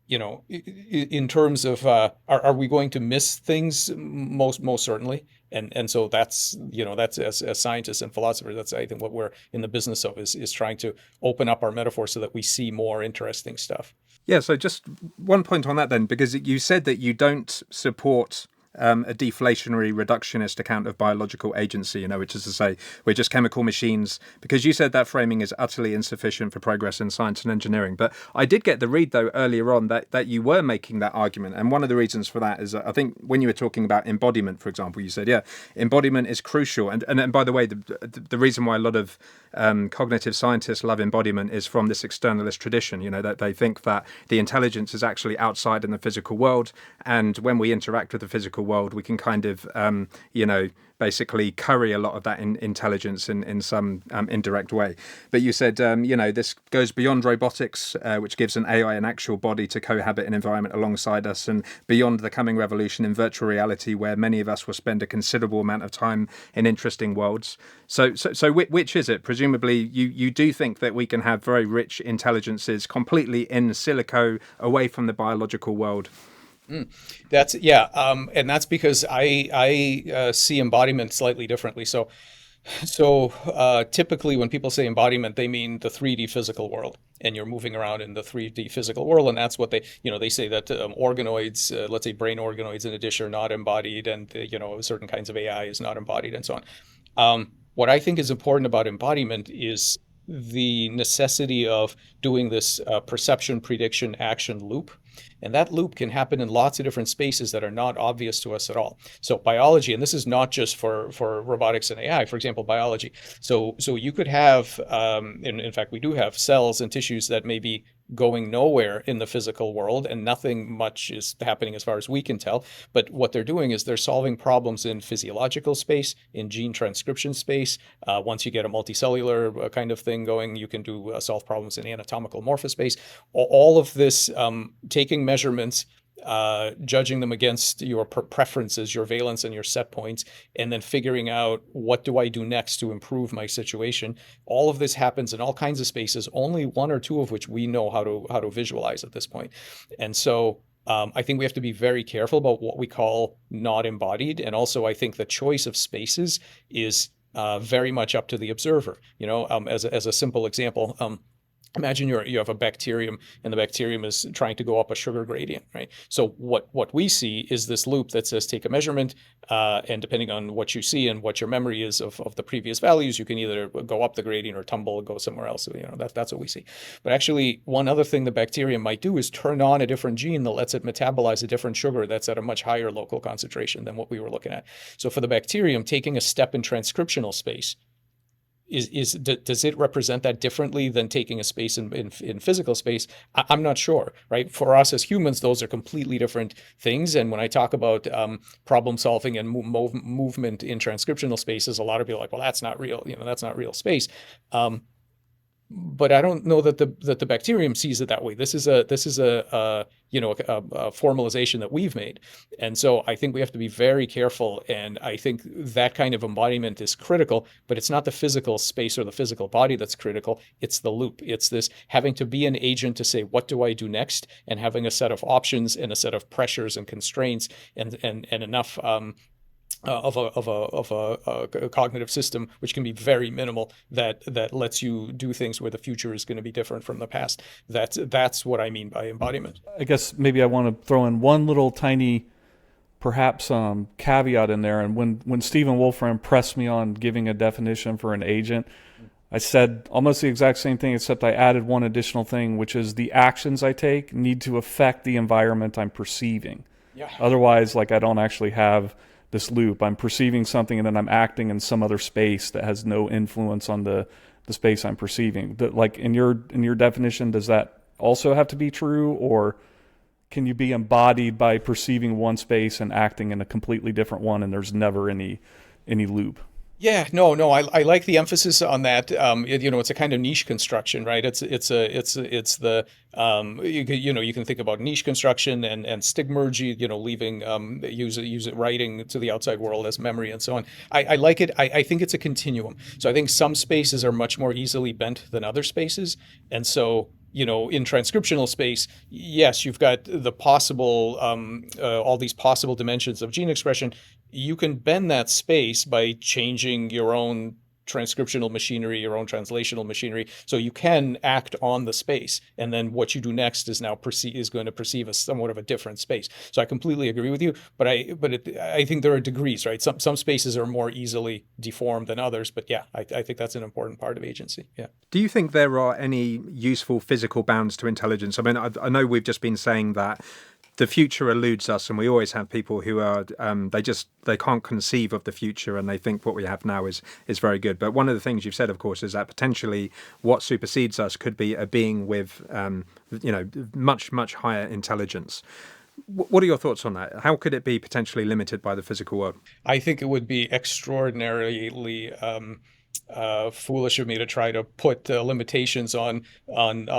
in terms of are we going to miss things? Most certainly. And so that's as scientists and philosophers, that's I think what we're in the business of is trying to open up our metaphor so that we see more interesting stuff. Yeah. So just one point on that then, because you said that you don't support a deflationary reductionist account of biological agency, which is to say we're just chemical machines, because you said that framing is utterly insufficient for progress in science and engineering. But I did get the read, though, earlier on that you were making that argument. And one of the reasons for that is I think when you were talking about embodiment, for example, you said, yeah, embodiment is crucial. And by the way, the reason why a lot of cognitive scientists love embodiment is from this externalist tradition, that they think that the intelligence is actually outside in the physical world. And when we interact with the physical world, we can kind of, basically curry a lot of that intelligence in some indirect way. But you said, this goes beyond robotics, which gives an AI an actual body to cohabit an environment alongside us, and beyond the coming revolution in virtual reality, where many of us will spend a considerable amount of time in interesting worlds. So which is it? Presumably, you do think that we can have very rich intelligences completely in silico, away from the biological world. And that's because I see embodiment slightly differently. So So typically, when people say embodiment, they mean the 3D physical world, and you're moving around in the 3D physical world, and that's what they say that organoids, let's say brain organoids in a dish, are not embodied, and certain kinds of AI is not embodied, and so on. What I think is important about embodiment is the necessity of doing this perception, prediction, action loop. And that loop can happen in lots of different spaces that are not obvious to us at all. So biology, and this is not just for robotics and AI, for example, biology. So you could have, in fact, we do have cells and tissues that may be going nowhere in the physical world, and nothing much is happening as far as we can tell. But what they're doing is they're solving problems in physiological space, in gene transcription space. Once you get a multicellular kind of thing going, you can do solve problems in anatomical morphospace. All of this, taking measurements, judging them against your preferences, your valence, and your set points, and then figuring out what do I do next to improve my situation. All of this happens in all kinds of spaces, only one or two of which we know how to visualize at this point. And so I think we have to be very careful about what we call not embodied. And also, I think the choice of spaces is very much up to the observer. As a simple example, imagine you have a bacterium, and the bacterium is trying to go up a sugar gradient, right? So what we see is this loop that says take a measurement, and depending on what you see and what your memory is of the previous values, you can either go up the gradient or tumble and go somewhere else. That's what we see. But actually, one other thing the bacterium might do is turn on a different gene that lets it metabolize a different sugar that's at a much higher local concentration than what we were looking at. So for the bacterium, taking a step in transcriptional space, does it represent that differently than taking a space in physical space? I'm not sure, right? For us as humans, those are completely different things. And when I talk about problem solving and movement in transcriptional spaces, a lot of people are like, well, that's not real. That's not real space. But I don't know that the bacterium sees it that way. This is a formalization that we've made, and so I think we have to be very careful. And I think that kind of embodiment is critical, but it's not the physical space or the physical body that's critical. It's the loop. It's this having to be an agent to say, what do I do next, and having a set of options and a set of pressures and constraints and enough. Of a cognitive system, which can be very minimal, that lets you do things where the future is going to be different from the past. That's what I mean by embodiment. I guess maybe I want to throw in one little tiny, perhaps caveat in there. And when Stephen Wolfram pressed me on giving a definition for an agent, I said almost the exact same thing, except I added one additional thing, which is the actions I take need to affect the environment I'm perceiving. Yeah. Otherwise, like, I don't actually have this loop. I'm perceiving something and then I'm acting in some other space that has no influence on the space I'm perceiving. Like in your definition, does that also have to be true, or can you be embodied by perceiving one space and acting in a completely different one, and there's never any loop? Yeah, no, I like the emphasis on that. It's a kind of niche construction, right? It's the you can think about niche construction and stigmergy, leaving use it writing to the outside world as memory and so on. I like it. I think it's a continuum. So I think some spaces are much more easily bent than other spaces, and so in transcriptional space, yes, you've got the possible, all these possible dimensions of gene expression. You can bend that space by changing your own transcriptional machinery, your own translational machinery. So you can act on the space, and then what you do next is going to perceive as somewhat of a different space. So I completely agree with you, but I think there are degrees, right? Some spaces are more easily deformed than others, but yeah, I think that's an important part of agency. Yeah. Do you think there are any useful physical bounds to intelligence? I mean, I know we've just been saying that the future eludes us, and we always have people who are they can't conceive of the future, and they think what we have now is very good. But one of the things you've said, of course, is that potentially what supersedes us could be a being with much higher intelligence. What are your thoughts on that? How could it be potentially limited by the physical world? I think it would be extraordinarily foolish of me to try to put limitations on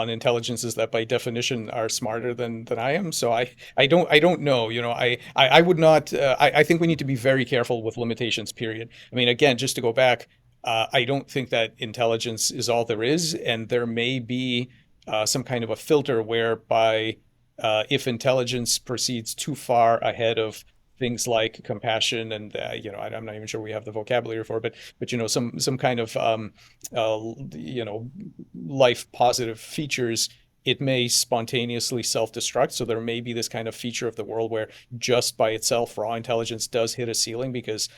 intelligences that by definition are smarter than I am. So I don't know. I would not. I think we need to be very careful with limitations. Period. I mean, again, just to go back, I don't think that intelligence is all there is, and there may be some kind of a filter whereby if intelligence proceeds too far ahead of things like compassion and I'm not even sure we have the vocabulary for it, but some kind of uh, life positive features, it may spontaneously self-destruct. So there may be this kind of feature of the world where just by itself raw intelligence does hit a ceiling because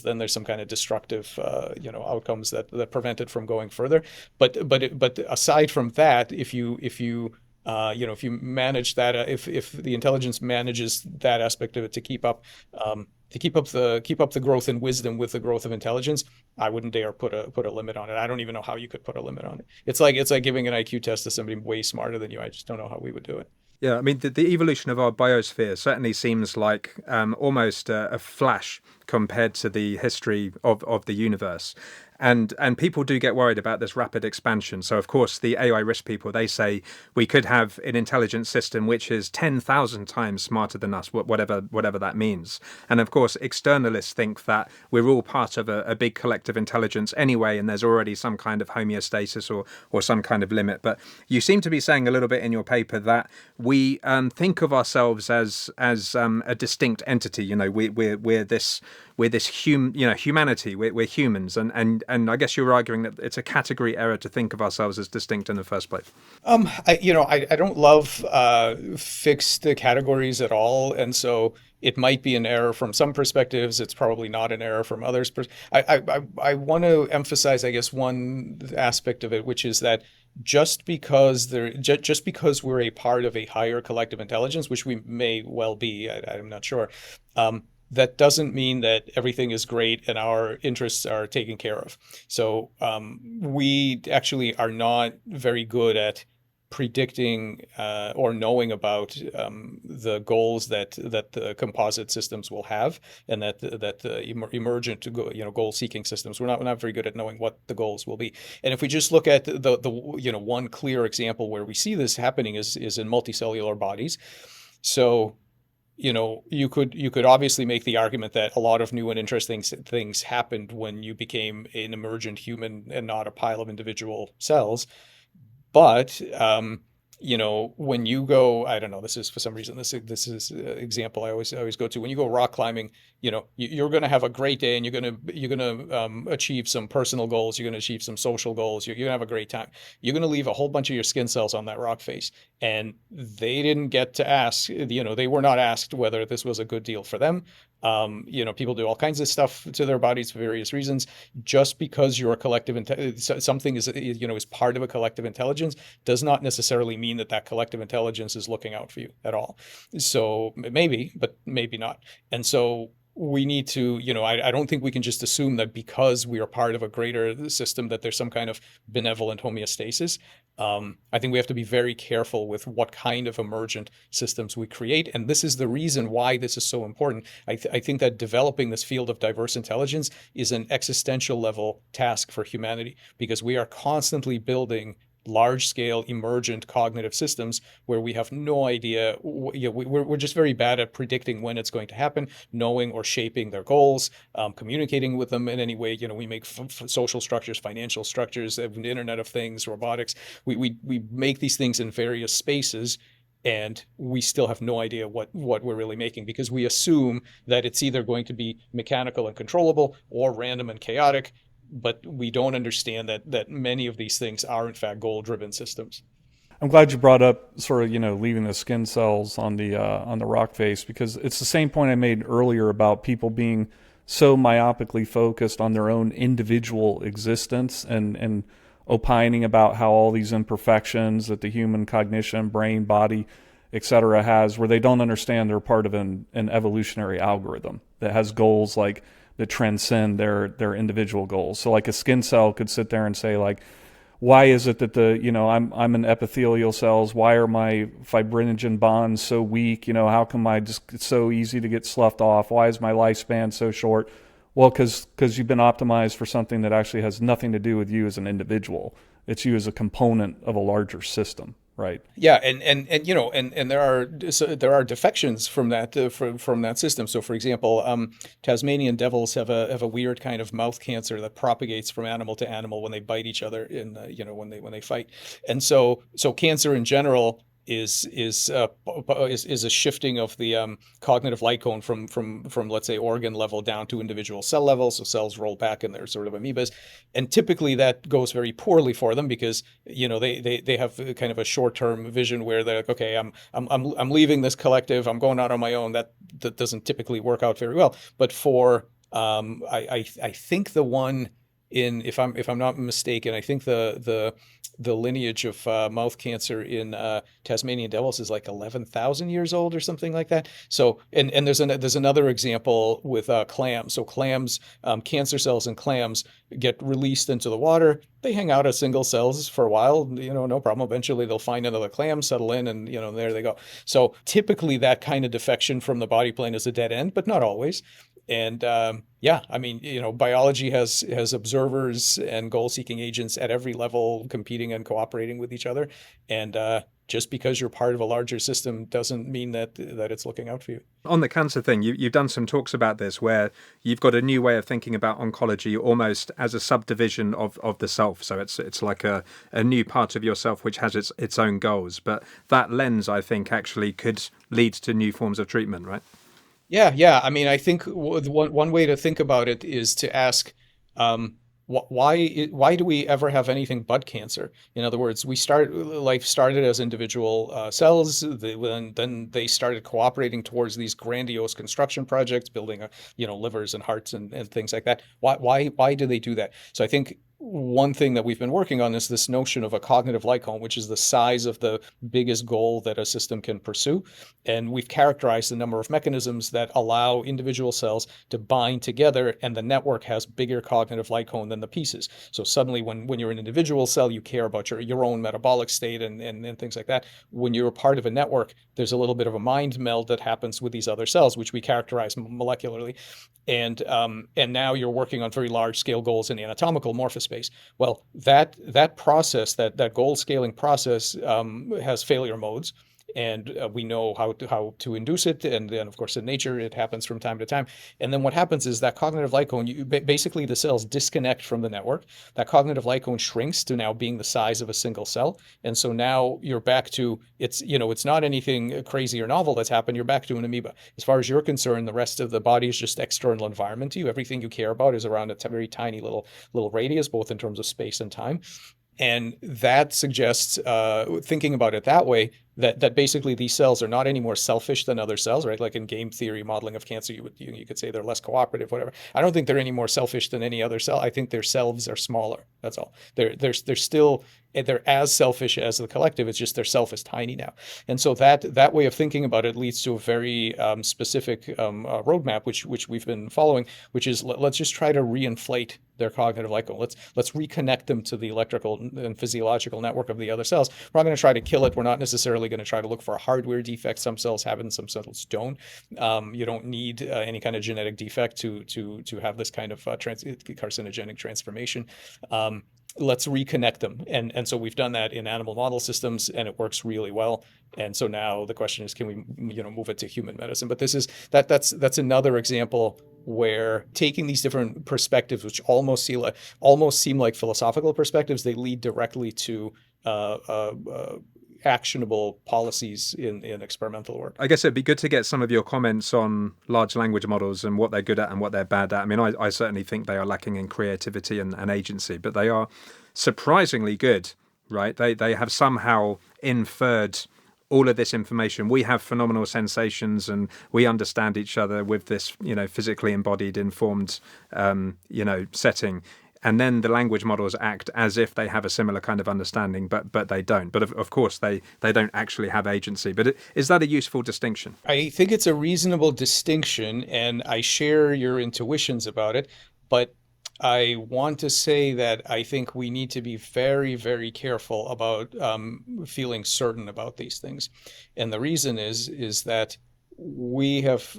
then there's some kind of destructive outcomes that prevent it from going further. But aside from that, if you manage that, if the intelligence manages that aspect of it to keep up the growth in wisdom with the growth of intelligence, I wouldn't dare put a limit on it. I don't even know how you could put a limit on it. It's like giving an IQ test to somebody way smarter than you. I just don't know how we would do it. Yeah, I mean, the evolution of our biosphere certainly seems like almost a flash compared to the history of the universe. And people do get worried about this rapid expansion. So, of course, the AI risk people, they say we could have an intelligent system which is 10,000 times smarter than us, whatever that means. And, of course, externalists think that we're all part of a big collective intelligence anyway, and there's already some kind of homeostasis or some kind of limit. But you seem to be saying a little bit in your paper that we think of ourselves as a distinct entity. We're this humanity. We're humans, and I guess you're arguing that it's a category error to think of ourselves as distinct in the first place. I don't love fixed categories at all, and so it might be an error from some perspectives. It's probably not an error from others. I want to emphasize, I guess, one aspect of it, which is that just because we're a part of a higher collective intelligence, which we may well be, I'm not sure. That doesn't mean that everything is great and our interests are taken care of. So we actually are not very good at predicting or knowing about the goals that the composite systems will have, and that the emergent goal-seeking systems. We're not very good at knowing what the goals will be. And if we just look at the one clear example where we see this happening is in multicellular bodies. So you could obviously make the argument that a lot of new and interesting things happened when you became an emergent human and not a pile of individual cells. But when you go, I don't know, this is for some reason this is an example I always go to. When you go rock climbing, you're going to have a great day, and you're going to achieve some personal goals. You're going to achieve some social goals. You're going to have a great time. You're going to leave a whole bunch of your skin cells on that rock face, and they didn't get to ask. They were not asked whether this was a good deal for them. People do all kinds of stuff to their bodies for various reasons. Just because you're a collective, something is part of a collective intelligence, does not necessarily mean that collective intelligence is looking out for you at all. So maybe, but maybe not. And so we need to, I don't think we can just assume that because we are part of a greater system that there's some kind of benevolent homeostasis. I think we have to be very careful with what kind of emergent systems we create. And this is the reason why this is so important. I think that developing this field of diverse intelligence is an existential level task for humanity, because we are constantly building large-scale emergent cognitive systems where we have no idea. We're just very bad at predicting when it's going to happen, knowing or shaping their goals, communicating with them in any way. We make social structures, financial structures, the Internet of Things, robotics. We make these things in various spaces, and we still have no idea what we're really making, because we assume that it's either going to be mechanical and controllable or random and chaotic. But we don't understand that many of these things are in fact goal-driven systems. I'm glad you brought up sort of leaving the skin cells on the rock face, because it's the same point I made earlier about people being so myopically focused on their own individual existence and opining about how all these imperfections that the human cognition, brain, body, etc. has, where they don't understand they're part of an evolutionary algorithm that has goals that transcend their individual goals. So like a skin cell could sit there and say why is it that I'm an epithelial cells? Why are my fibrinogen bonds so weak? How come it's so easy to get sloughed off? Why is my lifespan so short? Well, because you've been optimized for something that actually has nothing to do with you as an individual. It's you as a component of a larger system. Right. Yeah, and there are defections from that system. So, for example, Tasmanian devils have a weird kind of mouth cancer that propagates from animal to animal when they bite each other when they fight. And so cancer in general is a shifting of the cognitive light cone from let's say organ level down to individual cell level. So cells roll back and they're sort of amoebas, and typically that goes very poorly for them because they have kind of a short term vision where they're like, okay, I'm leaving this collective, I'm going out on my own. That doesn't typically work out very well. But for I think the one in, if I'm not mistaken, I think the lineage of mouth cancer in Tasmanian devils is like 11,000 years old or something like that. So, and there's another example with clams. So clams, cancer cells in clams get released into the water. They hang out as single cells for a while, no problem. Eventually they'll find another clam, settle in, and there they go. So typically that kind of defection from the body plane is a dead end, but not always. And yeah, I mean, biology has observers and goal-seeking agents at every level competing and cooperating with each other. And just because you're part of a larger system doesn't mean that it's looking out for you. On the cancer thing, you've done some talks about this where you've got a new way of thinking about oncology almost as a subdivision of the self. So it's like a new part of yourself which has its own goals. But that lens, I think, actually could lead to new forms of treatment, right? Yeah. I mean, I think one way to think about it is to ask, why do we ever have anything but cancer? In other words, life started as individual cells. Then they started cooperating towards these grandiose construction projects, building livers and hearts and things like that. Why do they do that? So I think one thing that we've been working on is this notion of a cognitive light cone, which is the size of the biggest goal that a system can pursue. And we've characterized the number of mechanisms that allow individual cells to bind together, and the network has bigger cognitive light cone than the pieces. So suddenly when you're an individual cell, you care about your own metabolic state and things like that. When you're a part of a network, there's a little bit of a mind meld that happens with these other cells, which we characterize molecularly. And now you're working on very large scale goals in the anatomical morphospace. Well, that process, that goal scaling process, has failure modes, and we know how to induce it. And then, of course, in nature, it happens from time to time. And then what happens is that cognitive light cone, basically the cells disconnect from the network. That cognitive light cone shrinks to now being the size of a single cell. And so now you're back to, it's not anything crazy or novel that's happened. You're back to an amoeba. As far as you're concerned, the rest of the body is just external environment to you. Everything you care about is around a very tiny little radius, both in terms of space and time. And that suggests, thinking about it that way, that basically these cells are not any more selfish than other cells, right? Like in game theory modeling of cancer, you could say they're less cooperative, whatever. I don't think they're any more selfish than any other cell. I think their selves are smaller. That's all. They're as selfish as the collective. It's just their self is tiny now. And so that way of thinking about it leads to a very specific roadmap, which we've been following, which is let's just try to reinflate their cognitive light cone. Let's reconnect them to the electrical and physiological network of the other cells. We're not going to try to kill it. We're not necessarily going to try to look for a hardware defect. Some cells have it and some cells don't. You don't need any kind of genetic defect to have this kind of carcinogenic transformation. Let's reconnect them. And so we've done that in animal model systems, and it works really well. And so now the question is, can we move it to human medicine? But that's another example where taking these different perspectives, which almost seem like philosophical perspectives, they lead directly to actionable policies in experimental work. I guess it'd be good to get some of your comments on large language models and what they're good at and what they're bad at. I mean, I certainly think they are lacking in creativity and agency, but they are surprisingly good, right? They have somehow inferred all of this information. We have phenomenal sensations and we understand each other with this, physically embodied, informed, setting. And then the language models act as if they have a similar kind of understanding, but they don't. But of course, they don't actually have agency. But is that a useful distinction? I think it's a reasonable distinction, and I share your intuitions about it. But I want to say that I think we need to be very, very careful about feeling certain about these things. And the reason is that we have,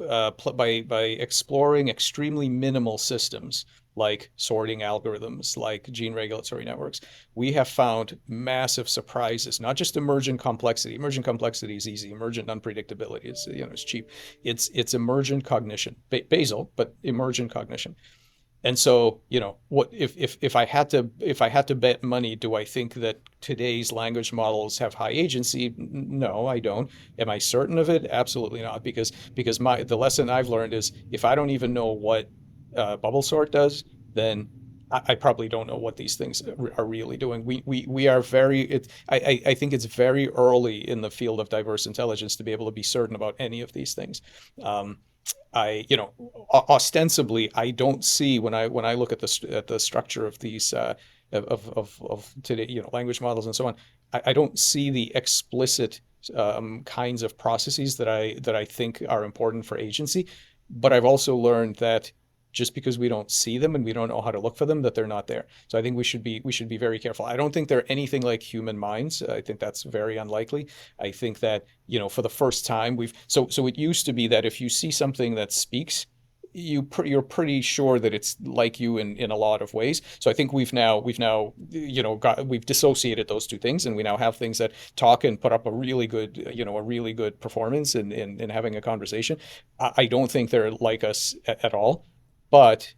by exploring extremely minimal systems, like sorting algorithms, like gene regulatory networks, we have found massive surprises, not just emergent complexity. Emergent complexity is easy. Emergent unpredictability it's cheap. It's emergent cognition, basal, but emergent cognition. And so, what if I had to bet money, do I think that today's language models have high agency? No, I don't. Am I certain of it? Absolutely not, because the lesson I've learned is if I don't even know what bubble sort does, then I probably don't know what these things are really doing. We are I think it's very early in the field of diverse intelligence to be able to be certain about any of these things. Um, ostensibly, I don't see when I look at the structure of these of today, language models and so on. I don't see the explicit kinds of processes that I think are important for agency. But I've also learned that just because we don't see them and we don't know how to look for them, that they're not there. So I think we should be very careful. I don't think they're anything like human minds. I think that's very unlikely. I think that, for the first time so it used to be that if you see something that speaks, you're pretty sure that it's like you in a lot of ways. So I think we've now we've dissociated those two things, and we now have things that talk and put up a really good performance in having a conversation. I don't think they're like us at all, but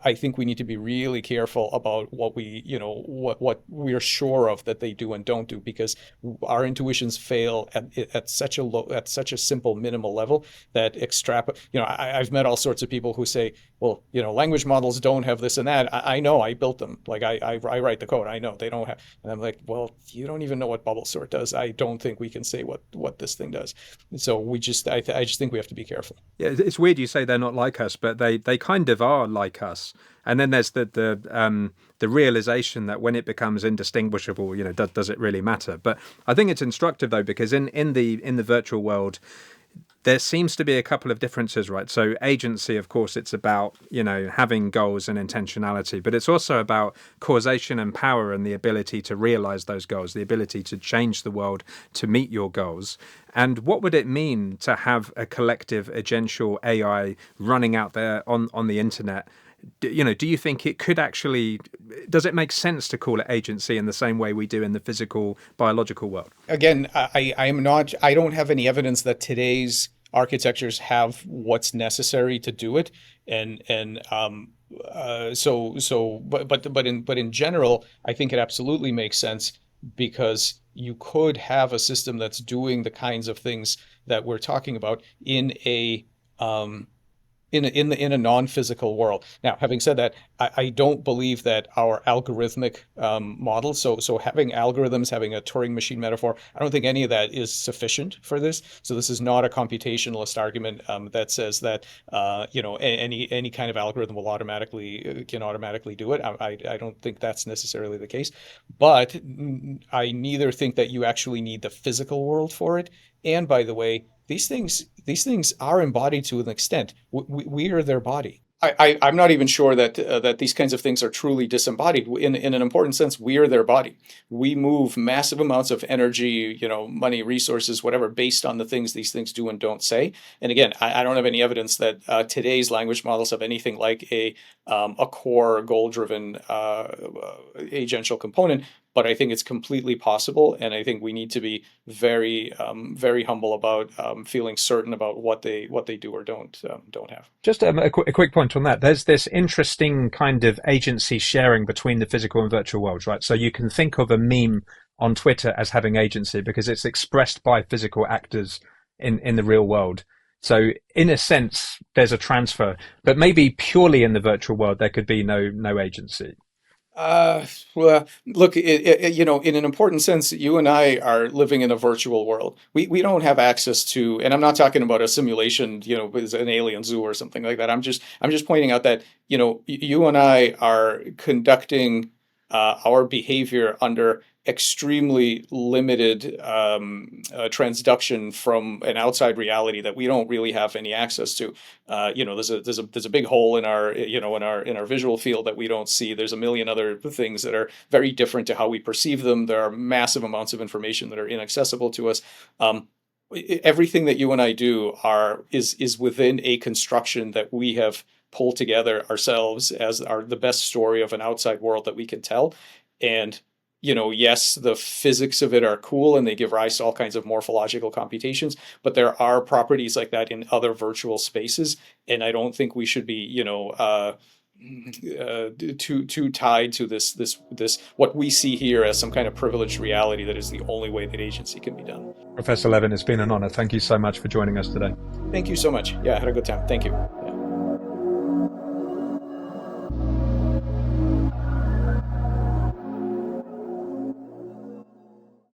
I think we need to be really careful about what we are sure of that they do and don't do, because our intuitions fail at such a simple minimal level that I've met all sorts of people who say, well, language models don't have this and that. I know, I built them. Like I write the code. I know they don't have. And I'm like, well, you don't even know what bubble sort does. I don't think we can say what this thing does. So I just think we have to be careful. Yeah, it's weird you say they're not like us, but they kind of are like us. And then there's the realization that when it becomes indistinguishable, does it really matter? But I think it's instructive though, because in the virtual world, there seems to be a couple of differences, right? So agency, of course, it's about, having goals and intentionality, but it's also about causation and power and the ability to realize those goals, the ability to change the world to meet your goals. And what would it mean to have a collective agential AI running out there on the internet? Do you think it could actually, does it make sense to call it agency in the same way we do in the physical biological world? Again, I don't have any evidence that today's architectures have what's necessary to do it. But in general, I think it absolutely makes sense, because you could have a system that's doing the kinds of things that we're talking about in a um, in a non-physical world. Now, having said that, I don't believe that our algorithmic model, so having algorithms, having a Turing machine metaphor, I don't think any of that is sufficient for this. So this is not a computationalist argument that says that any kind of algorithm will can automatically do it. I don't think that's necessarily the case, but I neither think that you actually need the physical world for it. And by the way, these things are embodied to an extent. We are their body. I'm not even sure that these kinds of things are truly disembodied. In an important sense, we are their body. We move massive amounts of energy, money, resources, whatever, based on the things these things do and don't say. And again, I don't have any evidence that today's language models have anything like a core goal-driven agential component. But I think it's completely possible, and I think we need to be very humble about feeling certain about what they do or don't have. Just a quick point on that. There's this interesting kind of agency sharing between the physical and virtual worlds, right? So you can think of a meme on Twitter as having agency because it's expressed by physical actors in the real world. So in a sense, there's a transfer, but maybe purely in the virtual world, there could be no agency. Well, look, in an important sense, you and I are living in a virtual world. We don't have access to, and I'm not talking about a simulation, with an alien zoo or something like that. I'm just pointing out that, you and I are conducting our behavior under extremely limited transduction from an outside reality that we don't really have any access to. There's a big hole in our in our visual field that we don't see. There's a million other things that are very different to how we perceive them. There are massive amounts of information that are inaccessible to us. Everything that you and I do is within a construction that we have pulled together ourselves as the best story of an outside world that we can tell. And yes, the physics of it are cool and they give rise to all kinds of morphological computations, but there are properties like that in other virtual spaces. And I don't think we should be, too tied to this what we see here as some kind of privileged reality that is the only way that agency can be done. Professor Levin, it's been an honor. Thank you so much for joining us today. Thank you so much. Yeah, I had a good time. Thank you.